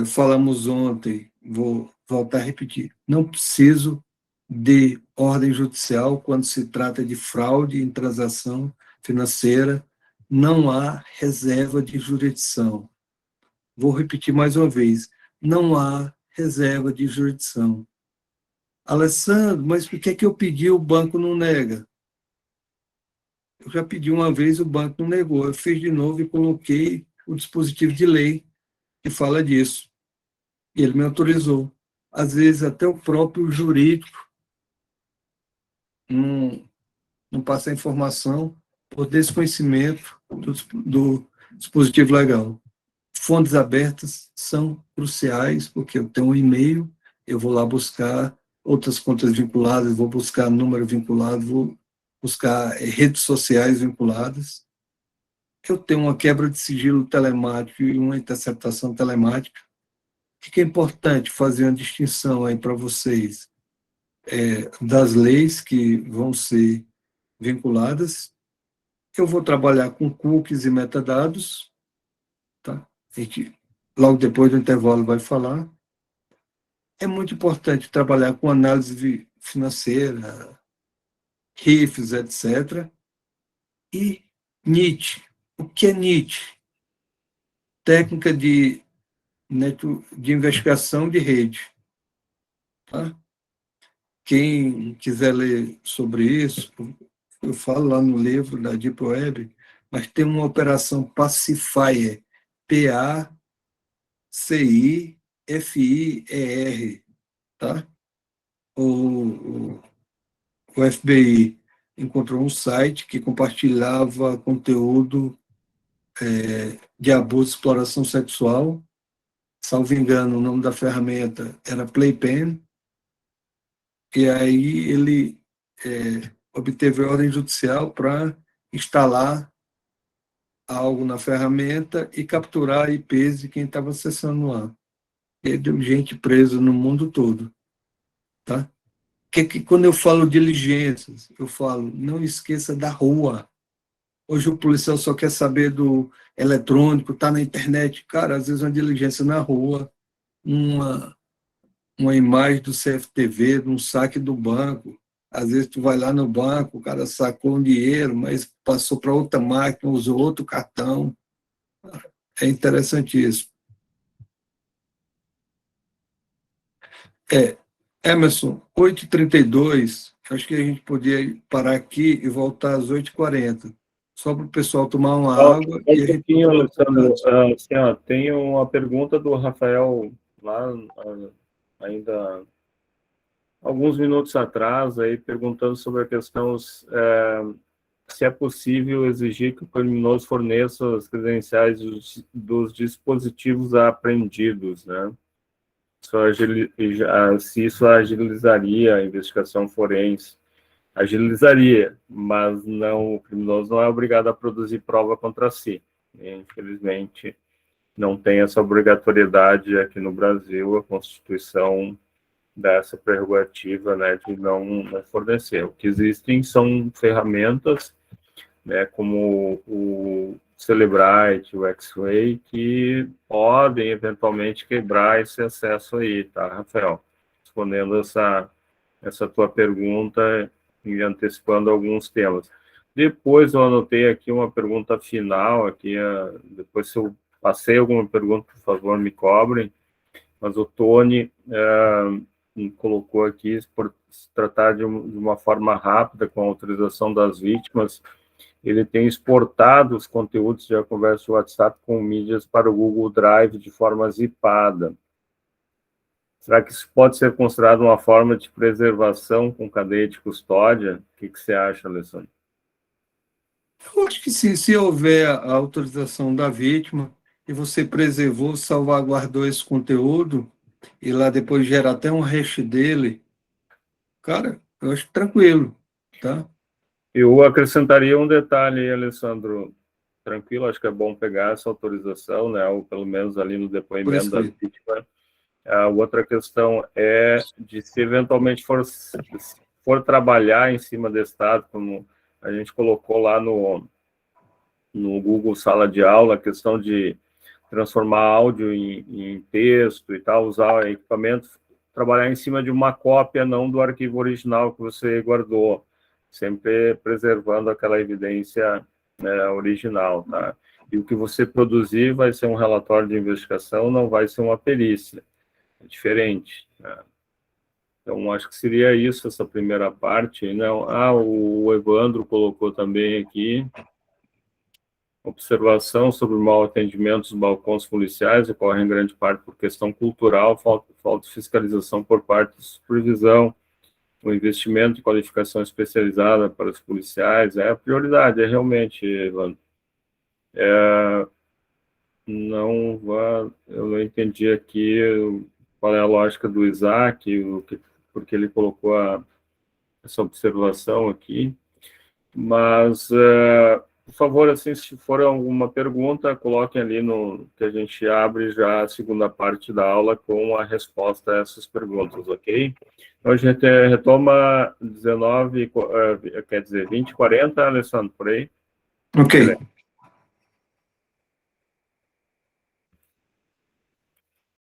falamos ontem, vou voltar a repetir, não preciso de ordem judicial quando se trata de fraude em transação financeira, não há reserva de jurisdição. Vou repetir mais uma vez, não há reserva de jurisdição. Alessandro, mas por que eu pedi o banco não nega? Eu já pedi uma vez, o banco não negou. Eu fiz de novo e coloquei o dispositivo de lei que fala disso. E ele me autorizou. Às vezes, até o próprio jurídico não passa a informação por desconhecimento do dispositivo legal. Fontes abertas são cruciais, porque eu tenho um e-mail, eu vou lá buscar outras contas vinculadas, vou buscar número vinculado, vou buscar redes sociais vinculadas. Eu tenho uma quebra de sigilo telemático e uma interceptação telemática. O que é importante fazer uma distinção aí para vocês das leis que vão ser vinculadas. Eu vou trabalhar com cookies e metadados, tá? A gente, logo depois do intervalo, vai falar. É muito importante trabalhar com análise financeira, RIFs, etc. E NIT. O que é NIT? Técnica de investigação de rede. Tá? Quem quiser ler sobre isso, eu falo lá no livro da Deep Web, mas tem uma operação Pacifier, Pacifier, tá? O FBI encontrou um site que compartilhava conteúdo de abuso e exploração sexual. Salvo engano, o nome da ferramenta era Playpen, e aí ele obteve ordem judicial para instalar algo na ferramenta e capturar IPs de quem estava acessando lá. E deu gente presa no mundo todo. Tá? Que quando eu falo diligências, eu falo, não esqueça da rua. Hoje o policial só quer saber do eletrônico, tá na internet. Cara, às vezes uma diligência na rua, uma imagem do CFTV, de um saque do banco. Às vezes tu vai lá no banco, o cara sacou um dinheiro, mas passou para outra máquina, usou outro cartão. é interessantíssimo. Emerson, 8h32, acho que a gente podia parar aqui e voltar às 8h40, só para o pessoal tomar uma água Um e a gente... pouquinho, Alessandro. Assim, tem uma pergunta do Rafael lá, ainda alguns minutos atrás, aí, perguntando sobre a questão se é possível exigir que o criminoso forneça as credenciais dos dispositivos apreendidos, né? Se isso agilizaria a investigação forense. Agilizaria, mas não, o criminoso não é obrigado a produzir prova contra si. Infelizmente, não tem essa obrigatoriedade aqui no Brasil, a Constituição dá essa prerrogativa, né, de não fornecer. O que existem são ferramentas, né, como o Cellebrite, o X-Ray, que podem eventualmente quebrar esse acesso aí, tá, Rafael? Respondendo essa tua pergunta e antecipando alguns temas. Depois eu anotei aqui uma pergunta final, aqui, depois se eu passei alguma pergunta, por favor, me cobrem, mas o Tony colocou aqui, por se tratar de uma forma rápida, com a autorização das vítimas, ele tem exportado os conteúdos da conversa do WhatsApp com mídias para o Google Drive de forma zipada. Será que isso pode ser considerado uma forma de preservação com cadeia de custódia? O que você acha, Alessandro? Eu acho que sim, se houver a autorização da vítima e você preservou, salvaguardou esse conteúdo, e lá depois gera até um hash dele, cara, eu acho tranquilo, tá? Eu acrescentaria um detalhe, Alessandro, tranquilo, acho que é bom pegar essa autorização, né, ou pelo menos ali no depoimento da vítima. A outra questão é de se eventualmente for trabalhar em cima desse dado, como a gente colocou lá no Google Sala de Aula, a questão de transformar áudio em texto e tal, usar equipamento, trabalhar em cima de uma cópia, não do arquivo original que você guardou, sempre preservando aquela evidência, né, original, tá? E o que você produzir vai ser um relatório de investigação, não vai ser uma perícia. É diferente, né? Então, acho que seria isso, essa primeira parte. Não, o Evandro colocou também aqui, observação sobre o mau atendimento dos balcões policiais ocorre em grande parte por questão cultural, falta de fiscalização por parte de supervisão, o investimento em qualificação especializada para os policiais é a prioridade, é realmente, Evandro. Eu não entendi aqui qual é a lógica do Isaac, porque ele colocou essa observação aqui, mas, por favor, assim, se for alguma pergunta, coloquem ali no que a gente abre já a segunda parte da aula com a resposta a essas perguntas, ok? Então, a gente retoma 20h40, Alessandro, por aí? Ok.